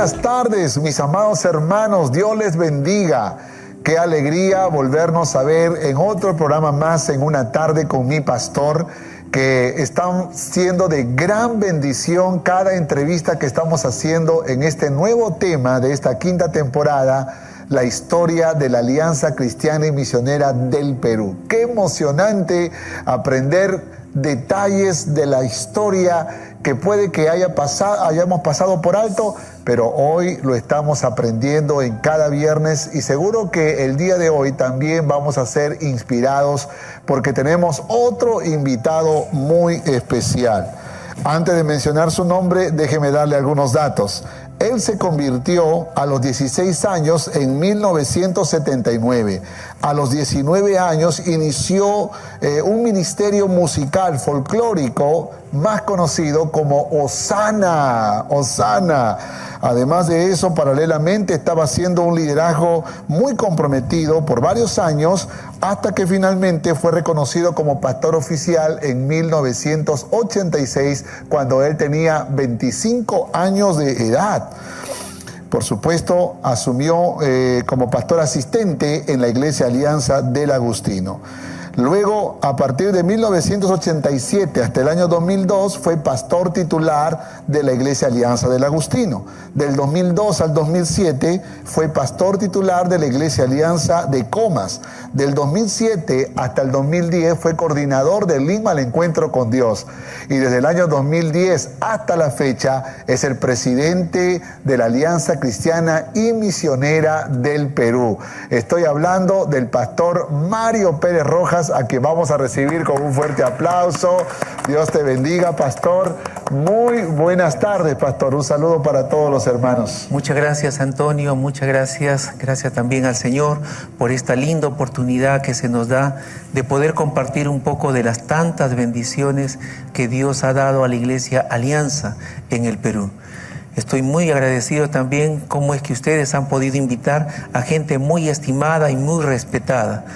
buenas tardes, mis amados hermanos. Dios les bendiga. Qué alegría volvernos a ver en otro programa más, en una tarde con mi pastor, que están siendo de gran bendición cada entrevista que estamos haciendo en este nuevo tema de esta quinta temporada, la historia de la Alianza Cristiana y Misionera del Perú. Qué emocionante aprender detalles de la historia que puede que hayamos pasado por alto, pero hoy lo estamos aprendiendo en cada viernes, y seguro que el día de hoy también vamos a ser inspirados porque tenemos otro invitado muy especial. Antes de mencionar su nombre, déjeme darle algunos datos. Él se convirtió a los 16 años en 1979. A los 19 años inició un ministerio musical folclórico más conocido como Osana. Además de eso, paralelamente estaba haciendo un liderazgo muy comprometido por varios años, hasta que finalmente fue reconocido como pastor oficial en 1986, cuando él tenía 25 años de edad. Por supuesto, asumió como pastor asistente en la Iglesia Alianza del Agustino. Luego, a partir de 1987 hasta el año 2002, fue pastor titular de la Iglesia Alianza del Agustino. Del 2002 al 2007 fue pastor titular de la Iglesia Alianza de Comas. Del 2007 hasta el 2010 fue coordinador de Lima al Encuentro con Dios. Y desde el año 2010 hasta la fecha es el presidente de la Alianza Cristiana y Misionera del Perú. Estoy hablando del pastor Mario Pérez Rojas, a quien vamos a recibir con un fuerte aplauso. Dios te bendiga, pastor. Muy buenas tardes, pastor. Un saludo para todos los hermanos. Muchas gracias, Antonio. Muchas gracias. Gracias también al Señor por esta linda oportunidad que se nos da de poder compartir un poco de las tantas bendiciones que Dios ha dado a la Iglesia Alianza en el Perú. Estoy muy agradecido también cómo es que ustedes han podido invitar a gente muy estimada y muy respetada.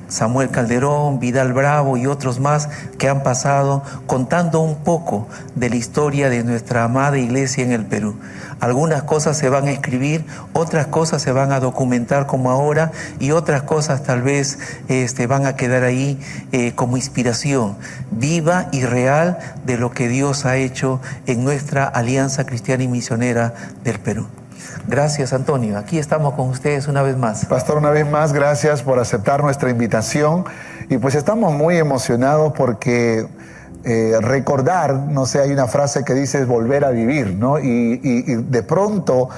Samuel Calderón, Vidal Bravo y otros más que han pasado contando un poco de la historia de nuestra amada iglesia en el Perú. Algunas cosas se van a escribir, otras cosas se van a documentar como ahora, y otras cosas tal vez van a quedar ahí como inspiración viva y real de lo que Dios ha hecho en nuestra Alianza Cristiana y Misionera del Perú. Gracias, Antonio. Aquí estamos con ustedes una vez más. Pastor, una vez más, gracias por aceptar nuestra invitación. Y pues estamos muy emocionados porque recordar, no sé, hay una frase que dice volver a vivir, ¿no? Y de pronto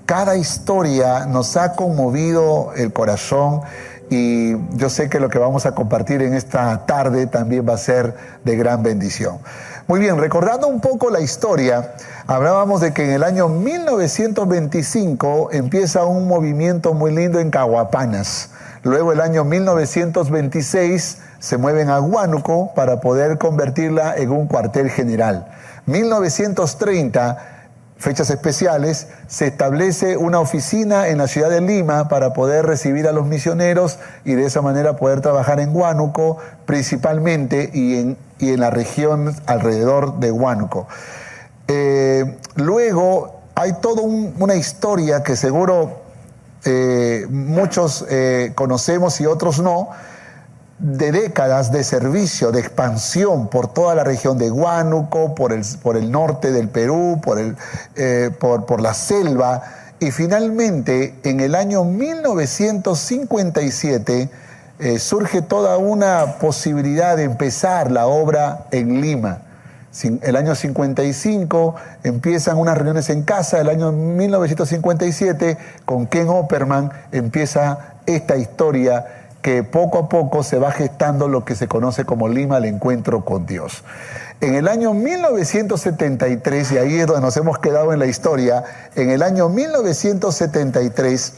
cada historia nos ha conmovido el corazón. Y yo sé que lo que vamos a compartir en esta tarde también va a ser de gran bendición. Muy bien, recordando un poco la historia, hablábamos de que en el año 1925 empieza un movimiento muy lindo en Cahuapanas. Luego el año 1926 se mueven a Huánuco para poder convertirla en un cuartel general. 1930, fechas especiales, se establece una oficina en la ciudad de Lima para poder recibir a los misioneros y de esa manera poder trabajar en Huánuco principalmente y en la región alrededor de Huánuco. Luego hay toda una historia que seguro muchos conocemos y otros no, de décadas de servicio, de expansión por toda la región de Huánuco, por el norte del Perú, por la selva, y finalmente en el año 1957 surge toda una posibilidad de empezar la obra en Lima. El año 55 empiezan unas reuniones en casa. El año 1957 con Ken Opperman empieza esta historia que poco a poco se va gestando lo que se conoce como Lima al Encuentro con Dios. En el año 1973, y ahí es donde nos hemos quedado en la historia, en el año 1973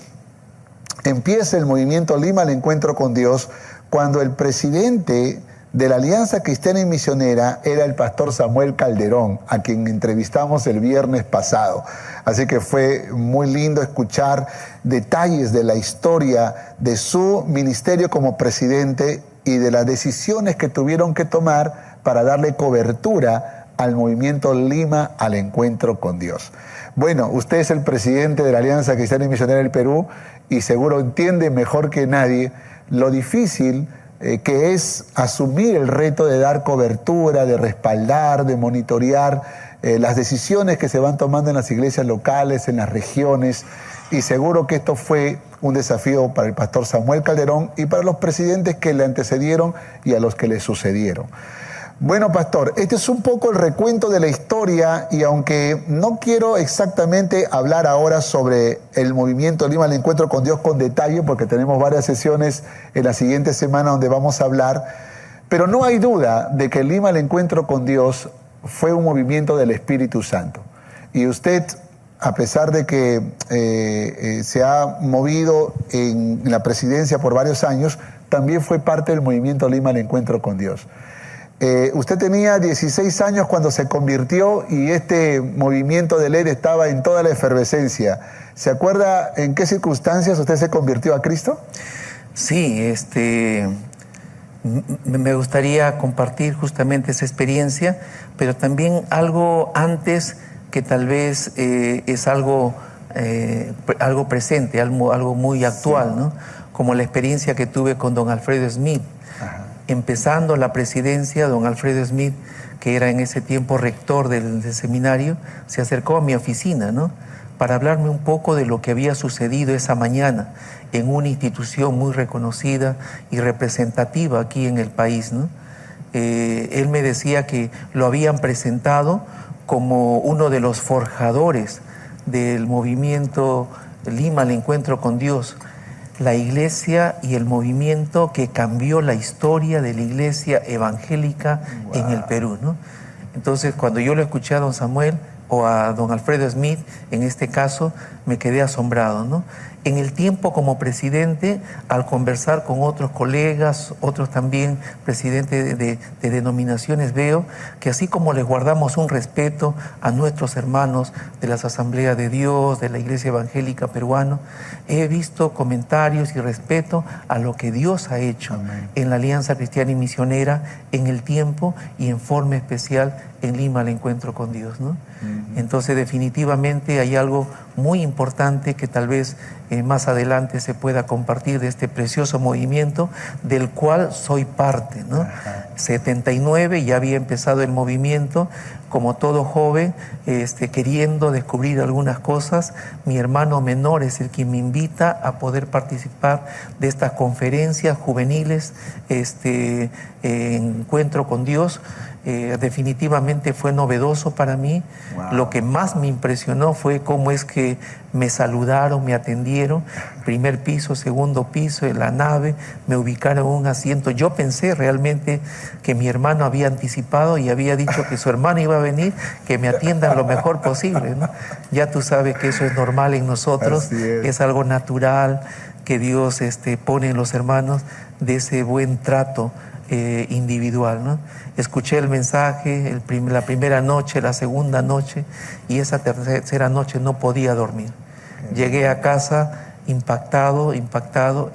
empieza el movimiento Lima al Encuentro con Dios, cuando el presidente de la Alianza Cristiana y Misionera era el pastor Samuel Calderón, a quien entrevistamos el viernes pasado. Así que fue muy lindo escuchar detalles de la historia de su ministerio como presidente y de las decisiones que tuvieron que tomar para darle cobertura al movimiento Lima al Encuentro con Dios. Bueno, usted es el presidente de la Alianza Cristiana y Misionera del Perú y seguro entiende mejor que nadie lo difícil que es asumir el reto de dar cobertura, de respaldar, de monitorear las decisiones que se van tomando en las iglesias locales, en las regiones, y seguro que esto fue un desafío para el pastor Samuel Calderón y para los presidentes que le antecedieron y a los que le sucedieron. Bueno, pastor, este es un poco el recuento de la historia y aunque no quiero exactamente hablar ahora sobre el movimiento Lima al Encuentro con Dios con detalle, porque tenemos varias sesiones en la siguiente semana donde vamos a hablar, pero no hay duda de que Lima al Encuentro con Dios fue un movimiento del Espíritu Santo. Y usted, a pesar de que se ha movido en la presidencia por varios años, también fue parte del movimiento Lima al Encuentro con Dios. Usted tenía 16 años cuando se convirtió y este movimiento de LED estaba en toda la efervescencia. ¿Se acuerda en qué circunstancias usted se convirtió a Cristo? Sí, me gustaría compartir justamente esa experiencia, pero también algo antes que tal vez es algo presente, algo muy actual, sí, ¿no? Como la experiencia que tuve con don Alfredo Smith. Ajá. Empezando la presidencia, don Alfredo Smith, que era en ese tiempo rector del seminario, se acercó a mi oficina, ¿no?, para hablarme un poco de lo que había sucedido esa mañana en una institución muy reconocida y representativa aquí en el país, ¿no? Él me decía que lo habían presentado como uno de los forjadores del movimiento Lima al Encuentro con Dios, la iglesia y el movimiento que cambió la historia de la iglesia evangélica en el Perú, ¿no? Entonces, cuando yo lo escuché a don Samuel o a don Alfredo Smith, en este caso, me quedé asombrado, ¿no? En el tiempo como presidente, al conversar con otros colegas, otros también presidentes de denominaciones, veo que así como les guardamos un respeto a nuestros hermanos de las Asambleas de Dios, de la Iglesia Evangélica Peruana, he visto comentarios y respeto a lo que Dios ha hecho. Amén. En la Alianza Cristiana y Misionera, en el tiempo y en forma especial en Lima al Encuentro con Dios, ¿no? Entonces, definitivamente hay algo muy importante que tal vez más adelante se pueda compartir de este precioso movimiento del cual soy parte, ¿no? Ajá. 79 ya había empezado el movimiento, como todo joven, queriendo descubrir algunas cosas. Mi hermano menor es el que me invita a poder participar de estas conferencias juveniles, Encuentro con Dios. Definitivamente fue novedoso para mí. Wow. Lo que más me impresionó fue cómo es que me saludaron, me atendieron, primer piso, segundo piso, en la nave, me ubicaron en un asiento. Yo pensé realmente que mi hermano había anticipado y había dicho que su hermano iba a venir, que me atiendan lo mejor posible, ¿no? Ya tú sabes que eso es normal en nosotros, es algo natural que Dios pone en los hermanos de ese buen trato individual, ¿no? Escuché el mensaje la primera noche, la segunda noche, y esa tercera noche no podía dormir. Llegué a casa impactado.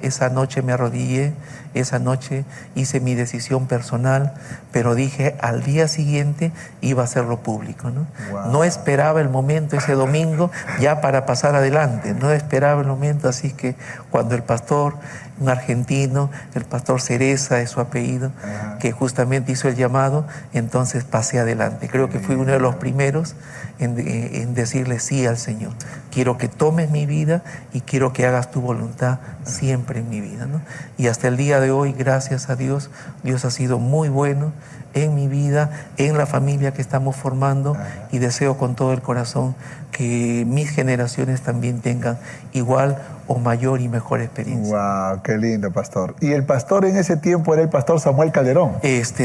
Esa noche me arrodillé, esa noche hice mi decisión personal, pero dije al día siguiente iba a hacerlo público, ¿no? Wow. No esperaba el momento ese domingo ya para pasar adelante, no esperaba el momento, así que cuando el pastor, un argentino, el pastor Cereza es su apellido, que justamente hizo el llamado, entonces pasé adelante. Creo que fui uno de los primeros en decirle sí al Señor. Quiero que tomes mi vida y quiero que hagas tu voluntad siempre en mi vida, ¿no? Y hasta el día de hoy, gracias a Dios, Dios ha sido muy bueno en mi vida, en la familia que estamos formando, y deseo con todo el corazón que mis generaciones también tengan igual o mayor y mejor experiencia. ¡Wow! ¡Qué lindo, pastor! ¿Y el pastor en ese tiempo era el pastor Samuel Calderón?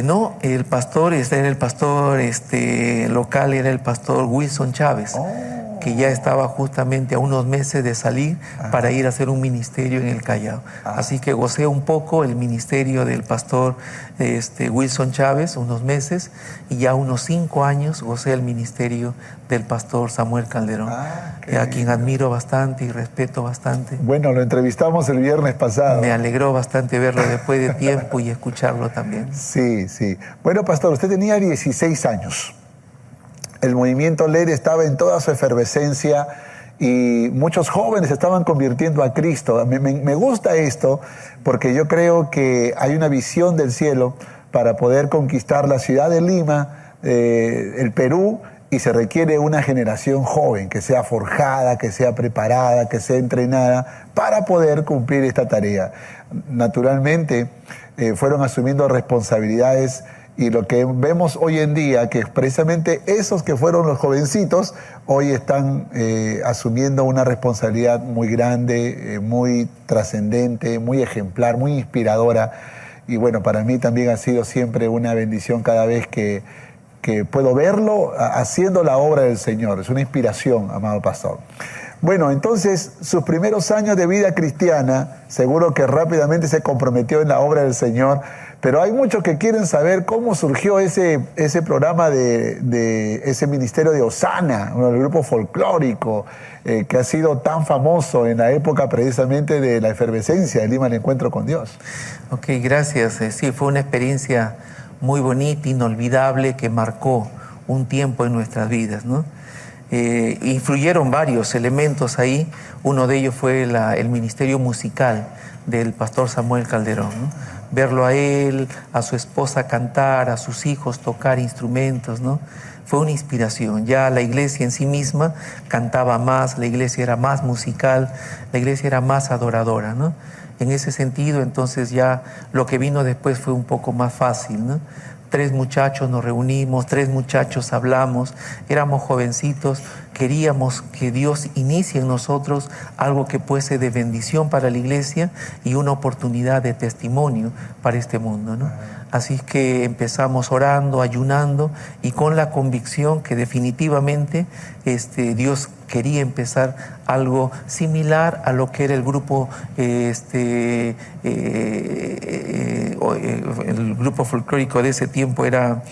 No, el pastor era el pastor local, era el pastor Wilson Chávez. Que ya estaba justamente a unos meses de salir para ir a hacer un ministerio en el Callao. Así que gocé un poco el ministerio del pastor Wilson Chávez, unos meses, y ya unos 5 años gocé el ministerio del pastor Samuel Calderón, a quien admiro bastante y respeto bastante. Bueno, lo entrevistamos el viernes pasado. Me alegró bastante verlo después de tiempo y escucharlo también. Sí, sí. Bueno, pastor, usted tenía 16 años. el movimiento LED estaba en toda su efervescencia y muchos jóvenes se estaban convirtiendo a Cristo. Me gusta esto porque yo creo que hay una visión del cielo para poder conquistar la ciudad de Lima, el Perú, y se requiere una generación joven que sea forjada, que sea preparada, que sea entrenada para poder cumplir esta tarea. Naturalmente, fueron asumiendo responsabilidades y lo que vemos hoy en día, que precisamente esos que fueron los jovencitos, hoy están asumiendo una responsabilidad muy grande, muy trascendente, muy ejemplar, muy inspiradora. Y bueno, para mí también ha sido siempre una bendición cada vez que puedo verlo haciendo la obra del Señor. Es una inspiración, amado pastor. Bueno, entonces, sus primeros años de vida cristiana, seguro que rápidamente se comprometió en la obra del Señor, pero hay muchos que quieren saber cómo surgió ese programa de ese ministerio de Osana, el grupo folclórico, que ha sido tan famoso en la época precisamente de la efervescencia de Lima, el encuentro con Dios. Ok, gracias. Sí, fue una experiencia muy bonita, inolvidable, que marcó un tiempo en nuestras vidas, ¿no? Influyeron varios elementos ahí. Uno de ellos fue el ministerio musical del pastor Samuel Calderón, ¿no? Verlo a él, a su esposa cantar, a sus hijos tocar instrumentos, ¿no? Fue una inspiración. Ya la iglesia en sí misma cantaba más, la iglesia era más musical, la iglesia era más adoradora, ¿no? En ese sentido, entonces ya lo que vino después fue un poco más fácil, ¿no? 3 muchachos nos reunimos, 3 muchachos hablamos, éramos jovencitos, queríamos que Dios inicie en nosotros algo que fuese de bendición para la iglesia y una oportunidad de testimonio para este mundo, ¿no? Así que empezamos orando, ayunando y con la convicción que definitivamente Dios quería empezar algo similar a lo que era el grupo, el grupo folclórico de ese tiempo era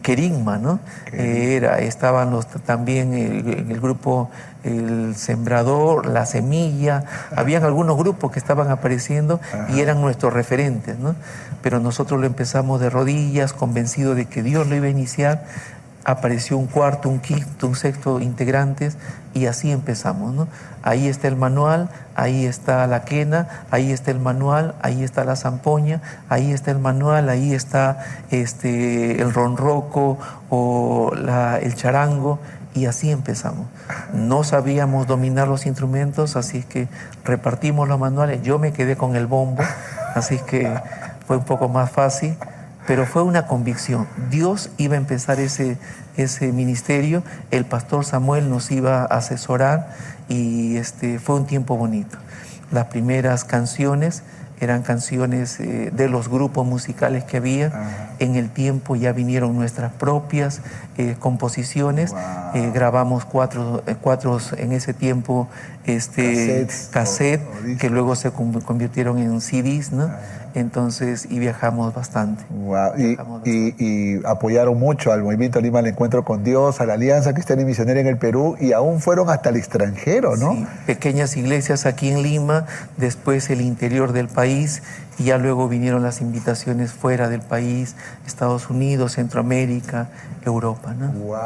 Querigma, ¿no? Estaban también en el grupo El Sembrador, La Semilla, habían algunos grupos que estaban apareciendo y eran nuestros referentes, ¿no? Pero nosotros lo empezamos de rodillas, convencidos de que Dios lo iba a iniciar. Apareció un cuarto, un quinto, un sexto integrantes y así empezamos, ¿no? Ahí está el manual, ahí está la quena, ahí está el manual, ahí está la zampoña, ahí está el manual, ahí está el ronroco o el charango y así empezamos. No sabíamos dominar los instrumentos, así que repartimos los manuales. Yo me quedé con el bombo, así que fue un poco más fácil. Pero fue una convicción. Dios iba a empezar ese ministerio, el pastor Samuel nos iba a asesorar y fue un tiempo bonito. Las primeras canciones eran canciones de los grupos musicales que había. En el tiempo ya vinieron nuestras propias composiciones. Grabamos cuatro en ese tiempo cassette que luego se convirtieron en CDs, ¿no? Entonces, y viajamos bastante. Wow. Y apoyaron mucho al Movimiento Lima, al Encuentro con Dios, a la Alianza Cristiana y Misionera en el Perú, y aún fueron hasta el extranjero, ¿no? Sí, pequeñas iglesias aquí en Lima, después el interior del país, y ya luego vinieron las invitaciones fuera del país, Estados Unidos, Centroamérica, Europa, ¿no? Wow.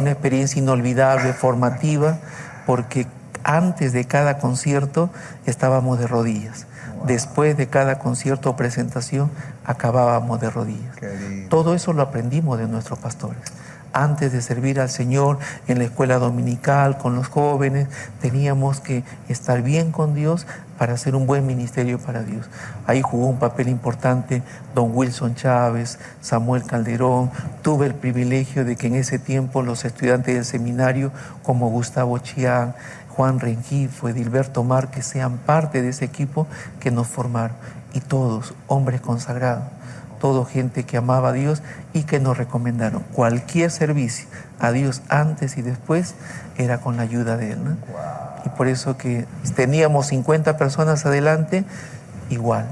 Una experiencia inolvidable, formativa, porque antes de cada concierto estábamos de rodillas. Después de cada concierto o presentación acabábamos de rodillas. Todo eso lo aprendimos de nuestros pastores. Antes de servir al Señor en la escuela dominical, con los jóvenes, teníamos que estar bien con Dios para hacer un buen ministerio para Dios. Ahí jugó un papel importante don Wilson Chávez, Samuel Calderón. Tuve el privilegio de que en ese tiempo los estudiantes del seminario como Gustavo Chián, Juan Rengifo, Edilberto Márquez sean parte de ese equipo que nos formaron. Y todos, hombres consagrados, todo gente que amaba a Dios y que nos recomendaron. Cualquier servicio a Dios antes y después era con la ayuda de Él, ¿no? Y por eso que teníamos 50 personas adelante, igual,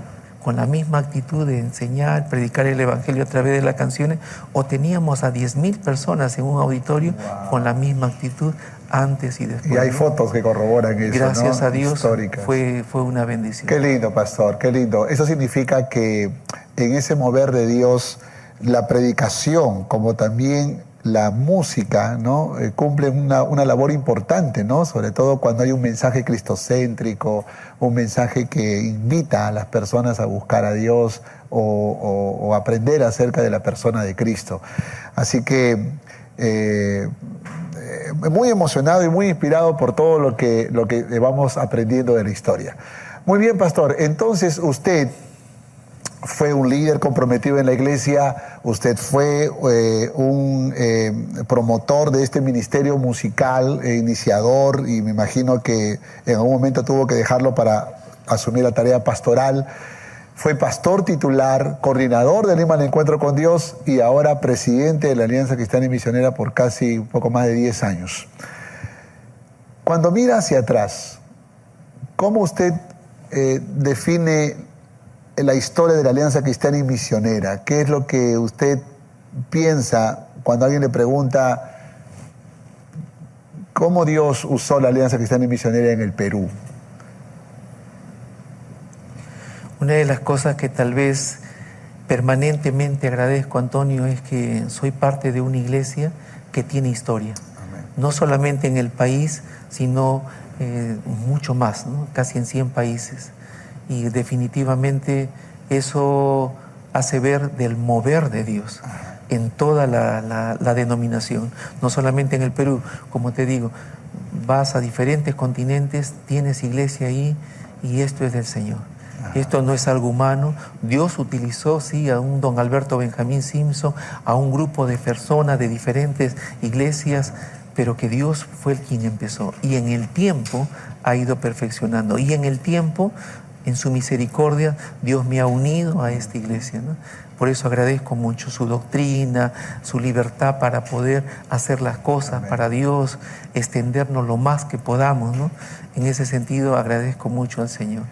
con la misma actitud de enseñar, predicar el Evangelio a través de las canciones, o teníamos a 10,000 personas en un auditorio con la misma actitud antes y después. Y hay fotos que corroboran eso, gracias, ¿no? a Dios, históricas. Fue una bendición. Qué lindo, pastor, qué lindo. Eso significa que en ese mover de Dios, la predicación, como también la música, ¿no? Cumple una labor importante, ¿no? Sobre todo cuando hay un mensaje cristocéntrico, un mensaje que invita a las personas a buscar a Dios o aprender acerca de la persona de Cristo. Así que muy emocionado y muy inspirado por todo lo que vamos aprendiendo de la historia. Muy bien, pastor. Entonces, usted fue un líder comprometido en la iglesia, usted fue un promotor de este ministerio musical, iniciador, y me imagino que en algún momento tuvo que dejarlo para asumir la tarea pastoral. Fue pastor titular, coordinador de Lima al Encuentro con Dios y ahora presidente de la Alianza Cristiana y Misionera por casi un poco más de 10 años. Cuando mira hacia atrás, ¿cómo usted define la historia de la Alianza Cristiana y Misionera? ¿Qué es lo que usted piensa cuando alguien le pregunta cómo Dios usó la Alianza Cristiana y Misionera en el Perú? Una de las cosas que tal vez permanentemente agradezco, Antonio, es que soy parte de una iglesia que tiene historia. Amén. No solamente en el país, sino mucho más, ¿no? Casi en 100 países. Y definitivamente eso hace ver del mover de Dios en toda la denominación, no solamente en el Perú. Como te digo, vas a diferentes continentes, tienes iglesia ahí y esto es del Señor. Esto no es algo humano. Dios utilizó, sí, a un don Alberto Benjamín Simpson, a un grupo de personas de diferentes iglesias, pero que Dios fue el quien empezó. Y en el tiempo ha ido perfeccionando. Y en el tiempo, en su misericordia, Dios me ha unido a esta iglesia, ¿no? Por eso agradezco mucho su doctrina, su libertad para poder hacer las cosas Amén. Para Dios, extendernos lo más que podamos, ¿no? En ese sentido agradezco mucho al Señor.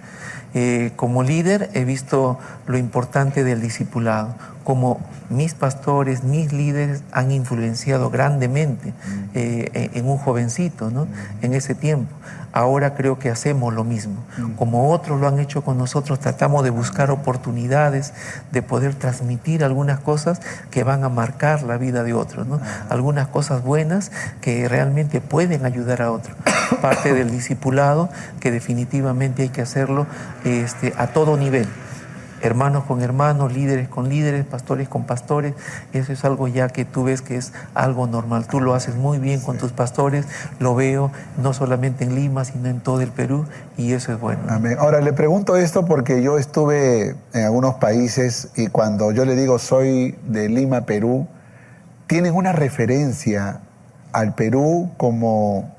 Como líder he visto lo importante del discipulado, como mis pastores, mis líderes han influenciado grandemente en un jovencito, ¿no? En ese tiempo. Ahora creo que hacemos lo mismo. Como otros lo han hecho con nosotros, tratamos de buscar oportunidades de poder transmitir algunas cosas que van a marcar la vida de otros, ¿no? Algunas cosas buenas que realmente pueden ayudar a otros. Parte del discipulado que definitivamente hay que hacerlo a todo nivel. Hermanos con hermanos, líderes con líderes, pastores con pastores. Eso es algo ya que tú ves que es algo normal. Tú lo haces muy bien con tus pastores, lo veo no solamente en Lima, sino en todo el Perú, y eso es bueno. Amén. Ahora, le pregunto esto porque yo estuve en algunos países y cuando yo le digo soy de Lima, Perú, tienen una referencia al Perú como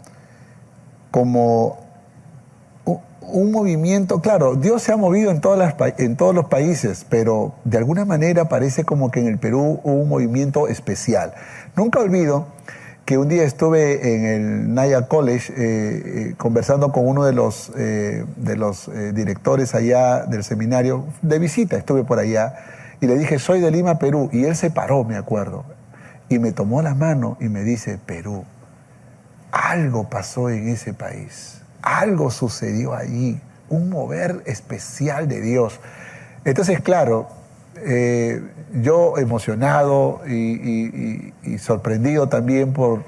un movimiento. Claro, Dios se ha movido en todos los países, pero de alguna manera parece como que en el Perú hubo un movimiento especial. Nunca olvido que un día estuve en el Naya College conversando con uno de los directores allá del seminario, de visita, estuve por allá, y le dije, soy de Lima, Perú, y él se paró, me acuerdo, y me tomó la mano y me dice, Perú, algo pasó en ese país. Algo sucedió allí, un mover especial de Dios. Entonces, claro, yo emocionado y sorprendido también por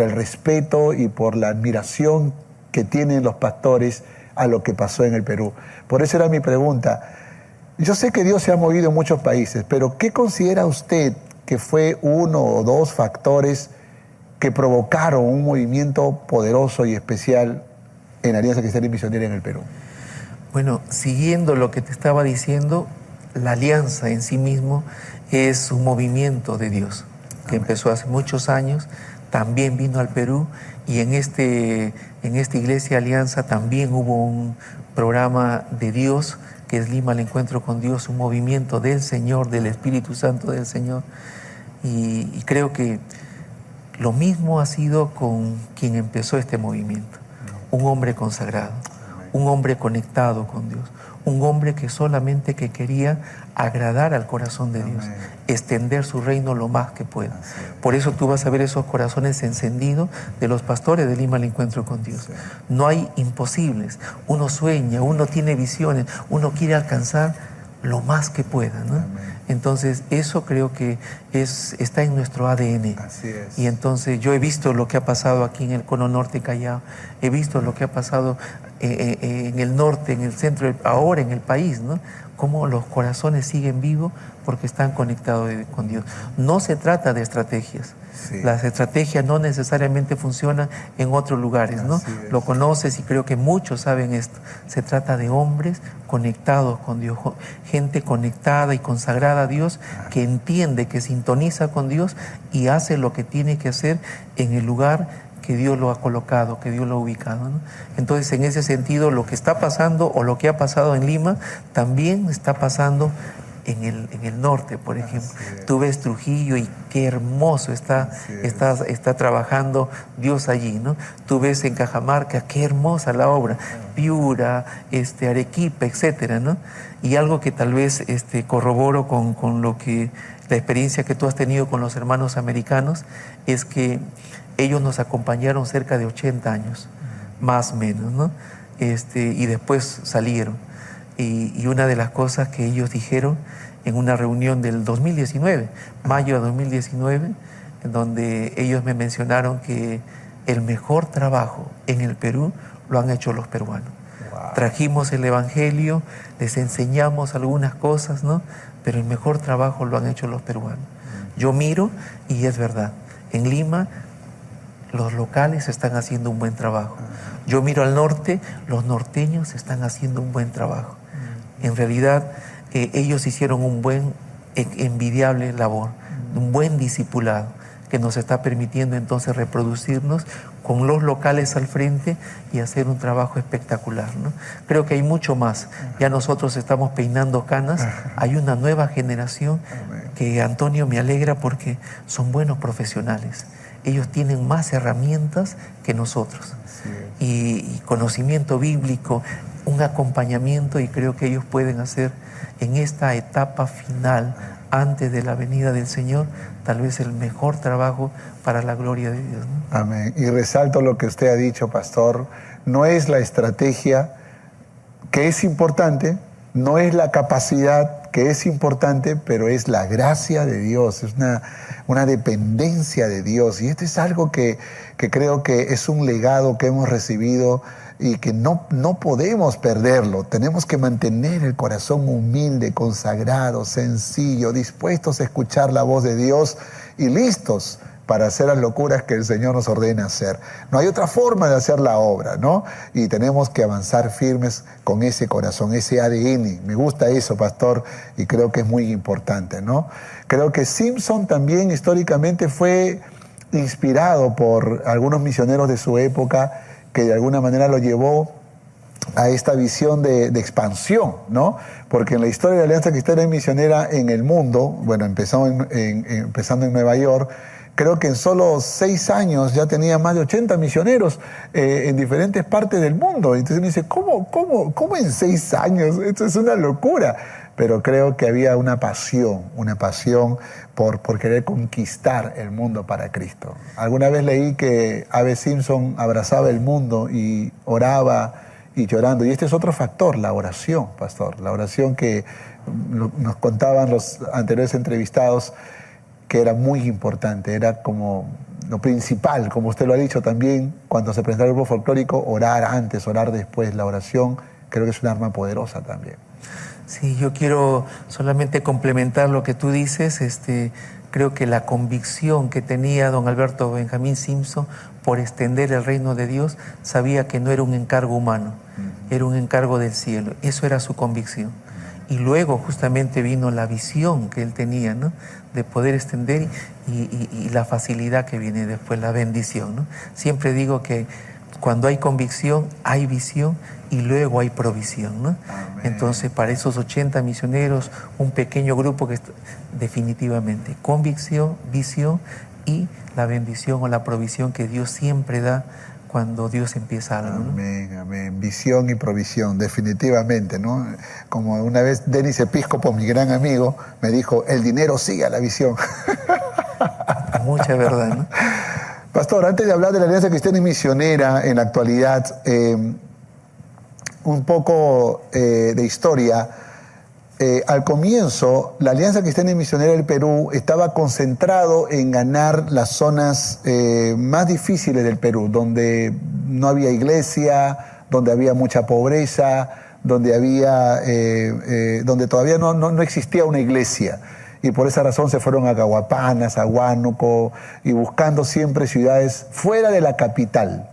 el respeto y por la admiración que tienen los pastores a lo que pasó en el Perú. Por eso era mi pregunta. Yo sé que Dios se ha movido en muchos países, pero ¿qué considera usted que fue uno o dos factores que provocaron un movimiento poderoso y especial en la Alianza Cristiana y Misionera en el Perú? Bueno, siguiendo lo que te estaba diciendo, la alianza en sí mismo es un movimiento de Dios que Amén. Empezó hace muchos años, también vino al Perú y en esta iglesia Alianza también hubo un programa de Dios que es Lima al Encuentro con Dios, un movimiento del Señor, del Espíritu Santo del Señor, y creo que lo mismo ha sido con quien empezó este movimiento. Un hombre consagrado, un hombre conectado con Dios, un hombre que solamente que quería agradar al corazón de Dios, extender su reino lo más que pueda. Por eso tú vas a ver esos corazones encendidos de los pastores de Lima al Encuentro con Dios. No hay imposibles. Uno sueña, uno tiene visiones, uno quiere alcanzar lo más que pueda, ¿no? Entonces, eso creo que está en nuestro ADN. Así es. Y entonces yo he visto lo que ha pasado aquí en el Cono Norte Callao, he visto lo que ha pasado en el norte, en el centro, ahora en el país, ¿no? Cómo los corazones siguen vivos porque están conectados con Dios. No se trata de estrategias. Sí. Las estrategias no necesariamente funcionan en otros lugares, ¿no? Lo conoces y creo que muchos saben esto. Se trata de hombres conectados con Dios, gente conectada y consagrada a Dios, que entiende, que sintoniza con Dios y hace lo que tiene que hacer en el lugar que Dios lo ha colocado, que Dios lo ha ubicado, ¿no? Entonces, en ese sentido, lo que está pasando o lo que ha pasado en Lima también está pasando en el norte, por ejemplo. Tú ves Trujillo y qué hermoso está trabajando Dios allí, ¿no? Tú ves en Cajamarca, qué hermosa la obra, Piura, Arequipa, etcétera, ¿no? Y algo que tal vez corroboro con lo que la experiencia que tú has tenido con los hermanos americanos es que ellos nos acompañaron cerca de 80 años, más o menos, ¿no? Y después salieron. Y una de las cosas que ellos dijeron en una reunión del 2019, mayo de 2019, en donde ellos me mencionaron que el mejor trabajo en el Perú lo han hecho los peruanos. Wow. Trajimos el Evangelio, les enseñamos algunas cosas, ¿no? Pero el mejor trabajo lo han hecho los peruanos. Yo miro y es verdad. En Lima los locales están haciendo un buen trabajo. Yo miro al norte, los norteños están haciendo un buen trabajo. En realidad, ellos hicieron un buen, envidiable labor, un buen discipulado, que nos está permitiendo entonces reproducirnos con los locales al frente y hacer un trabajo espectacular, ¿no? Creo que hay mucho más. Ya nosotros estamos peinando canas, hay una nueva generación que, Antonio, me alegra porque son buenos profesionales. Ellos tienen más herramientas que nosotros y conocimiento bíblico, un acompañamiento, y creo que ellos pueden hacer en esta etapa final, antes de la venida del Señor, tal vez el mejor trabajo para la gloria de Dios, ¿no? Amén. Y resalto lo que usted ha dicho, pastor, no es la estrategia, que es importante, no es la capacidad, que es importante, pero es la gracia de Dios, es una dependencia de Dios. Y esto es algo que creo que es un legado que hemos recibido y que no podemos perderlo. Tenemos que mantener el corazón humilde, consagrado, sencillo, dispuestos a escuchar la voz de Dios y listos para hacer las locuras que el Señor nos ordena hacer. No hay otra forma de hacer la obra, ¿no? Y tenemos que avanzar firmes con ese corazón, ese ADN. Me gusta eso, pastor, y creo que es muy importante, ¿no? Creo que Simpson también históricamente fue inspirado por algunos misioneros de su época, que de alguna manera lo llevó a esta visión de expansión, ¿no? Porque en la historia de la Alianza Cristiana y Misionera en el mundo, bueno, empezando en Nueva York, creo que en solo 6 años ya tenía más de 80 misioneros en diferentes partes del mundo. Entonces me dice, ¿cómo en 6 años? Esto es una locura. Pero creo que había una pasión por querer conquistar el mundo para Cristo. Alguna vez leí que A.B. Simpson abrazaba el mundo y oraba y llorando. Y este es otro factor, la oración, pastor. La oración que nos contaban los anteriores entrevistados, que era muy importante, era como lo principal, como usted lo ha dicho también, cuando se presenta el grupo folclórico, orar antes, orar después. La oración creo que es un arma poderosa también. Sí, yo quiero solamente complementar lo que tú dices. Creo que la convicción que tenía don Alberto Benjamín Simpson por extender el reino de Dios, sabía que no era un encargo humano, era un encargo del cielo. Eso era su convicción. Y luego justamente vino la visión que él tenía, ¿no? De poder extender y la facilidad que viene después, la bendición, ¿no? Siempre digo que cuando hay convicción, hay visión y luego hay provisión, ¿no? Amén. Entonces, para esos 80 misioneros, un pequeño grupo que definitivamente, convicción, visión y la bendición o la provisión que Dios siempre da cuando Dios empieza algo, ¿no? Amén, amén. Visión y provisión, definitivamente, ¿no? Como una vez Denis Episcopo, mi gran amigo, me dijo, el dinero sigue a la visión. Mucha verdad, ¿no? Pastor, antes de hablar de la Alianza Cristiana y Misionera en la actualidad, un poco de historia. al comienzo, la Alianza Cristiana y Misionera del Perú estaba concentrado en ganar las zonas más difíciles del Perú, donde no había iglesia, donde había mucha pobreza, donde todavía no existía una iglesia. Y por esa razón se fueron a Cahuapanas, a Huánuco, y buscando siempre ciudades fuera de la capital.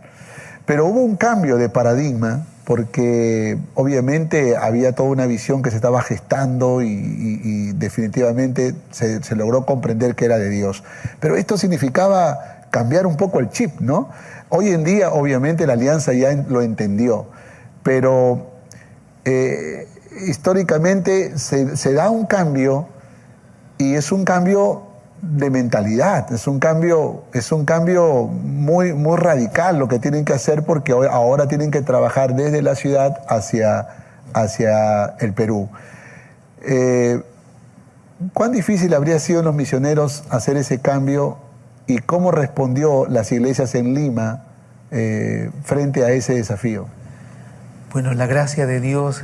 Pero hubo un cambio de paradigma, porque obviamente había toda una visión que se estaba gestando y definitivamente se logró comprender que era de Dios. Pero esto significaba cambiar un poco el chip, ¿no? Hoy en día, obviamente, la Alianza ya lo entendió, pero históricamente se da un cambio, y es un cambio de mentalidad, es un cambio muy, muy radical lo que tienen que hacer, porque ahora tienen que trabajar desde la ciudad hacia el Perú. ¿Cuán difícil habría sido en los misioneros hacer ese cambio y cómo respondió las iglesias en Lima frente a ese desafío? Bueno, la gracia de Dios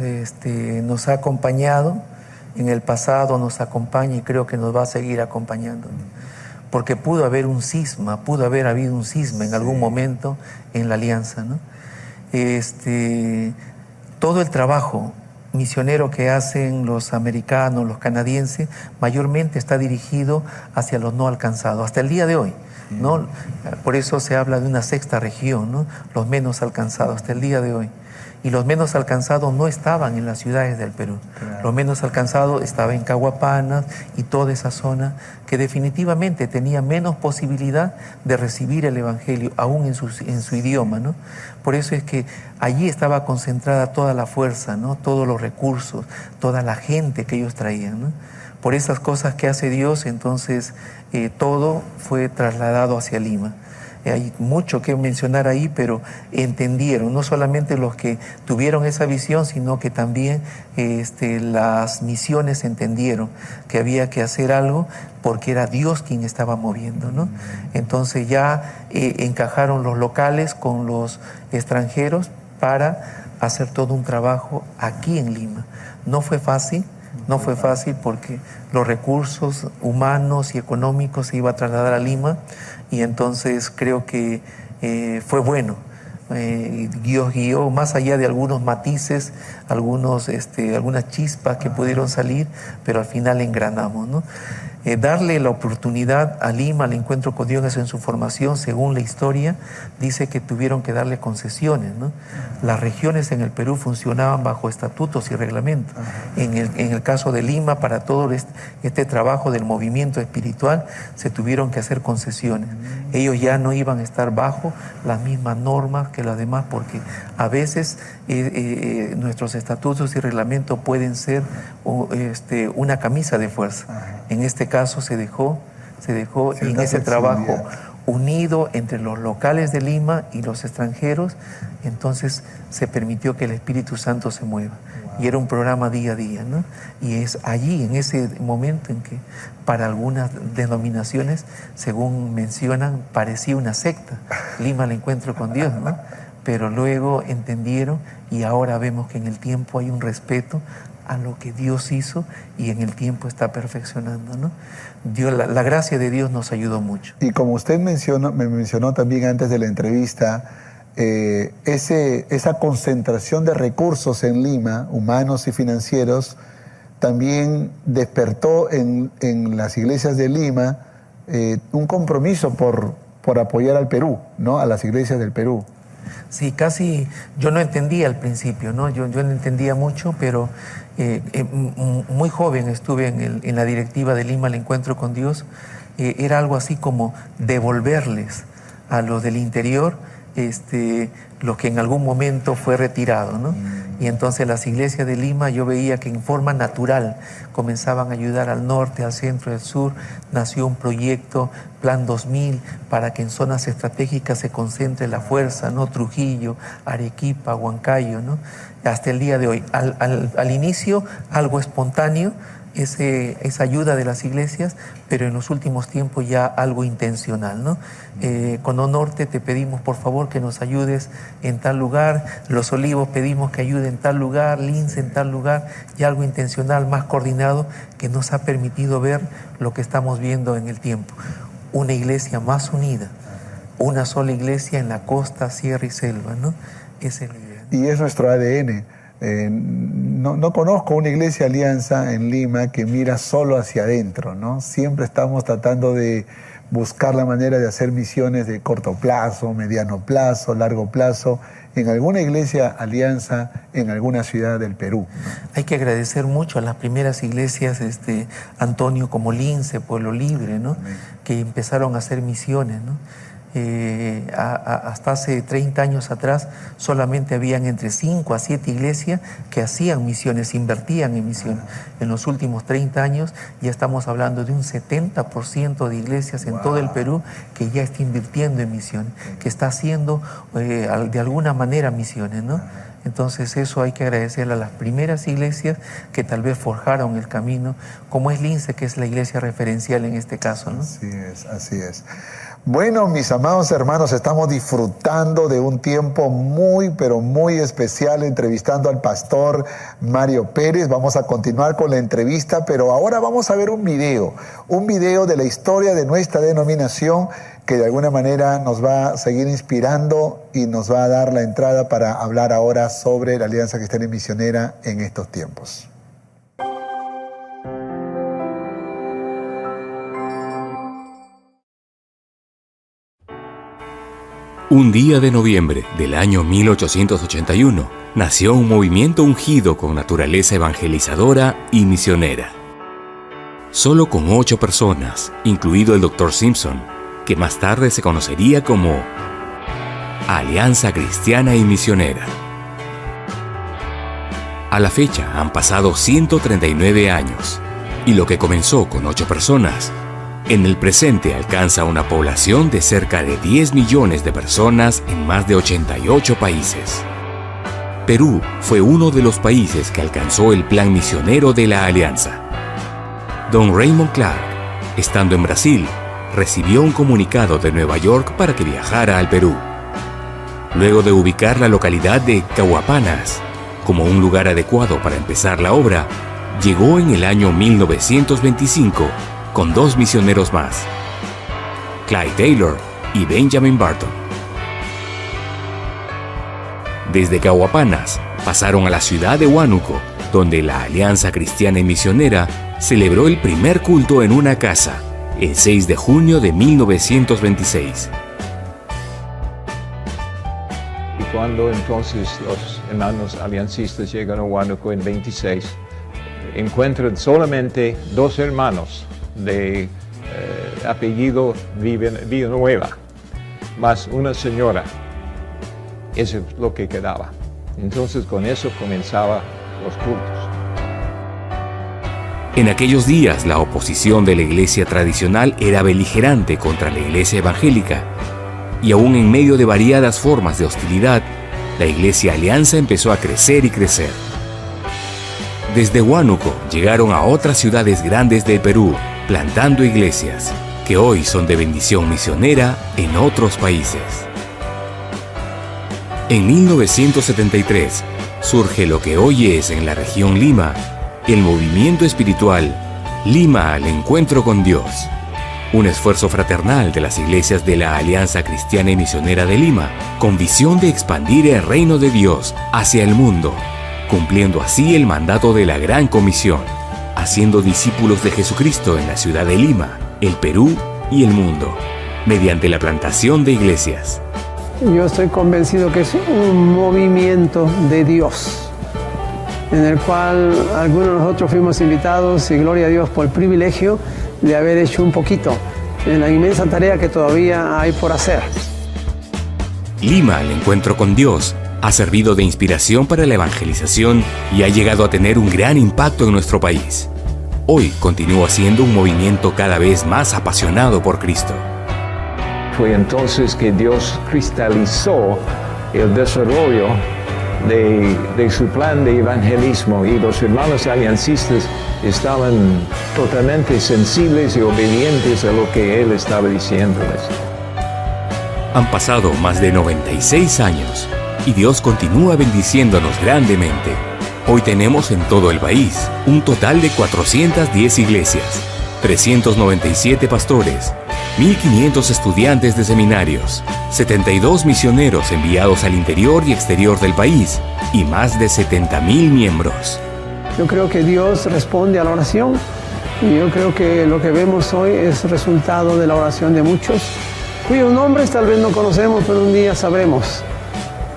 nos ha acompañado en el pasado, nos acompaña y creo que nos va a seguir acompañando. Porque pudo haber habido un cisma en algún momento en la alianza, ¿no? Todo el trabajo misionero que hacen los americanos, los canadienses, mayormente está dirigido hacia los no alcanzados, hasta el día de hoy, ¿no? Por eso se habla de una sexta región, ¿no? Los menos alcanzados, hasta el día de hoy. Y los menos alcanzados no estaban en las ciudades del Perú. Claro. Los menos alcanzados estaban en Cahuapanas y toda esa zona que definitivamente tenía menos posibilidad de recibir el Evangelio, aún en su idioma, ¿no? Por eso es que allí estaba concentrada toda la fuerza, ¿no? Todos los recursos, toda la gente que ellos traían, ¿no? Por esas cosas que hace Dios, entonces todo fue trasladado hacia Lima. Hay mucho que mencionar ahí, pero entendieron, no solamente los que tuvieron esa visión, sino que también las misiones entendieron que había que hacer algo porque era Dios quien estaba moviendo, ¿no? Entonces ya encajaron los locales con los extranjeros para hacer todo un trabajo aquí en Lima. No fue fácil porque los recursos humanos y económicos se iban a trasladar a Lima, y entonces creo que fue bueno. Dios guió más allá de algunos matices, algunas chispas que pudieron salir, pero al final engranamos, ¿no? Darle la oportunidad a Lima, al encuentro con Dios en su formación, según la historia, dice que tuvieron que darle concesiones, ¿no? Las regiones en el Perú funcionaban bajo estatutos y reglamentos. En el caso de Lima, para todo este trabajo del movimiento espiritual, se tuvieron que hacer concesiones. Ellos ya no iban a estar bajo las mismas normas que los demás, porque a veces nuestros estatutos y reglamentos pueden ser una camisa de fuerza. En este caso se dejó en ese trabajo unido entre los locales de Lima y los extranjeros, entonces se permitió que el Espíritu Santo se mueva. Y era un programa día a día, ¿no? Y es allí, en ese momento en que para algunas denominaciones, según mencionan, parecía una secta. Lima, el encuentro con Dios, ¿no? Pero luego entendieron, y ahora vemos que en el tiempo hay un respeto a lo que Dios hizo y en el tiempo está perfeccionando, ¿no? La gracia de Dios nos ayudó mucho. Y como usted me mencionó también antes de la entrevista, esa concentración de recursos en Lima, humanos y financieros, también despertó en las iglesias de Lima un compromiso por apoyar al Perú, ¿no? A las iglesias del Perú. Sí, casi yo no entendía al principio, ¿no? Yo no entendía mucho, pero muy joven estuve en la directiva de Lima, el encuentro con Dios. Era algo así como devolverles a los del interior lo que en algún momento fue retirado, ¿no? Y entonces las iglesias de Lima yo veía que en forma natural comenzaban a ayudar al norte, al centro, al sur. Nació un proyecto, Plan 2000, para que en zonas estratégicas se concentre la fuerza, ¿no? Trujillo, Arequipa, Huancayo, ¿no? Hasta el día de hoy. Al inicio algo espontáneo, esa ayuda de las iglesias, pero en los últimos tiempos ya algo intencional, ¿no? Cono Norte te pedimos por favor que nos ayudes en tal lugar, Los Olivos pedimos que ayude en tal lugar, Lince en tal lugar, y algo intencional, más coordinado, que nos ha permitido ver lo que estamos viendo en el tiempo. Una iglesia más unida, una sola iglesia en la costa, sierra y selva, ¿no? Esa es la idea. Y es nuestro ADN. No conozco una iglesia alianza en Lima que mira solo hacia adentro, ¿no? Siempre estamos tratando de buscar la manera de hacer misiones de corto plazo, mediano plazo, largo plazo, en alguna iglesia alianza en alguna ciudad del Perú, ¿no? Hay que agradecer mucho a las primeras iglesias, Antonio, como Lince, Pueblo Libre, ¿no? Que empezaron a hacer misiones, ¿no? Hasta hace 30 años atrás solamente habían entre 5 a 7 iglesias que hacían misiones, invertían en misiones. En los últimos 30 años ya estamos hablando de un 70% de iglesias en todo el Perú que ya está invirtiendo en misiones, que está haciendo de alguna manera misiones, ¿no? Entonces eso hay que agradecerle a las primeras iglesias que tal vez forjaron el camino, como es Lince, que es la iglesia referencial en este caso, ¿no? Así es, así es. Bueno, mis amados hermanos, estamos disfrutando de un tiempo muy, pero muy especial entrevistando al pastor Mario Pérez. Vamos a continuar con la entrevista, pero ahora vamos a ver un video de la historia de nuestra denominación que de alguna manera nos va a seguir inspirando y nos va a dar la entrada para hablar ahora sobre la Alianza Cristiana y Misionera en estos tiempos. Un día de noviembre del año 1881 nació un movimiento ungido con naturaleza evangelizadora y misionera. Solo con 8 personas, incluido el Dr. Simpson, que más tarde se conocería como Alianza Cristiana y Misionera. A la fecha han pasado 139 años, y lo que comenzó con 8 personas, en el presente alcanza una población de cerca de 10 millones de personas en más de 88 países. Perú fue uno de los países que alcanzó el plan misionero de la Alianza. Don Raymond Clark, estando en Brasil, recibió un comunicado de Nueva York para que viajara al Perú. Luego de ubicar la localidad de Cahuapanas como un lugar adecuado para empezar la obra, llegó en el año 1925 con 2 misioneros más, Clyde Taylor y Benjamin Barton. Desde Cahuapanas pasaron a la ciudad de Huánuco, donde la Alianza Cristiana y Misionera celebró el primer culto en una casa, el 6 de junio de 1926. Y cuando entonces los hermanos aliancistas llegan a Huánuco en 26, encuentran solamente 2 hermanos de apellido Villanueva, más una señora. Eso es lo que quedaba. Entonces con eso comenzaban los cultos. En aquellos días la oposición de la iglesia tradicional era beligerante contra la iglesia evangélica, y aún en medio de variadas formas de hostilidad, la iglesia Alianza empezó a crecer y crecer. Desde Huánuco llegaron a otras ciudades grandes del Perú, plantando iglesias, que hoy son de bendición misionera en otros países. En 1973 surge lo que hoy es en la región Lima, el movimiento espiritual Lima al Encuentro con Dios, un esfuerzo fraternal de las iglesias de la Alianza Cristiana y Misionera de Lima, con visión de expandir el reino de Dios hacia el mundo, cumpliendo así el mandato de la Gran Comisión, haciendo discípulos de Jesucristo en la ciudad de Lima, el Perú y el mundo, mediante la plantación de iglesias. Yo estoy convencido que es un movimiento de Dios, en el cual algunos de nosotros fuimos invitados, y gloria a Dios por el privilegio de haber hecho un poquito en la inmensa tarea que todavía hay por hacer. Lima al Encuentro con Dios ha servido de inspiración para la evangelización y ha llegado a tener un gran impacto en nuestro país. Hoy continúa siendo un movimiento cada vez más apasionado por Cristo. Fue entonces que Dios cristalizó el desarrollo de su plan de evangelismo, y los hermanos aliancistas estaban totalmente sensibles y obedientes a lo que él estaba diciéndoles. Han pasado más de 96 años y Dios continúa bendiciéndonos grandemente. Hoy tenemos en todo el país un total de 410 iglesias, 397 pastores, 1.500 estudiantes de seminarios, 72 misioneros enviados al interior y exterior del país y más de 70.000 miembros. Yo creo que Dios responde a la oración y yo creo que lo que vemos hoy es resultado de la oración de muchos, cuyos nombres tal vez no conocemos, pero un día sabremos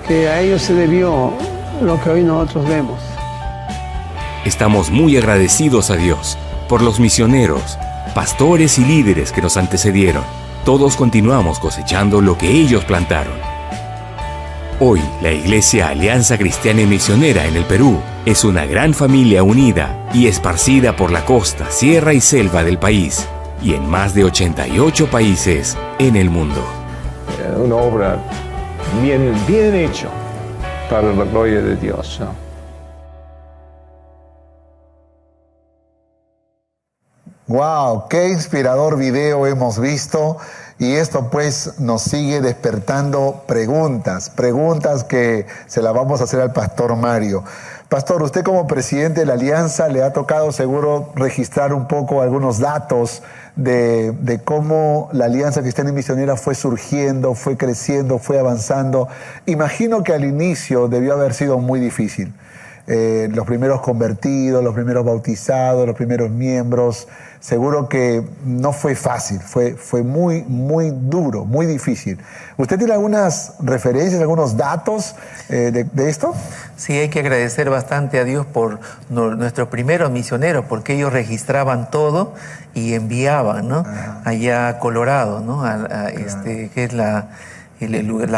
que a ellos se debió lo que hoy nosotros vemos. Estamos muy agradecidos a Dios por los misioneros, pastores y líderes que nos antecedieron. Todos continuamos cosechando lo que ellos plantaron. Hoy, la Iglesia Alianza Cristiana y Misionera en el Perú es una gran familia unida y esparcida por la costa, sierra y selva del país y en más de 88 países en el mundo. Una obra bien hecha para la gloria de Dios, ¿no? Wow, qué inspirador video hemos visto, y esto pues nos sigue despertando preguntas que se las vamos a hacer al Pastor Mario. Pastor, usted como presidente de la Alianza le ha tocado seguro registrar un poco algunos datos de cómo la Alianza Cristiana y Misionera fue surgiendo, fue creciendo, fue avanzando. Imagino que al inicio debió haber sido muy difícil. Los primeros convertidos, los primeros bautizados, los primeros miembros, seguro que no fue fácil, fue muy duro, muy difícil. ¿Usted tiene algunas referencias, algunos datos de esto? Sí, hay que agradecer bastante a Dios por nuestros primeros misioneros, porque ellos registraban todo y enviaban, ¿no? Allá a Colorado, ¿no? Que es la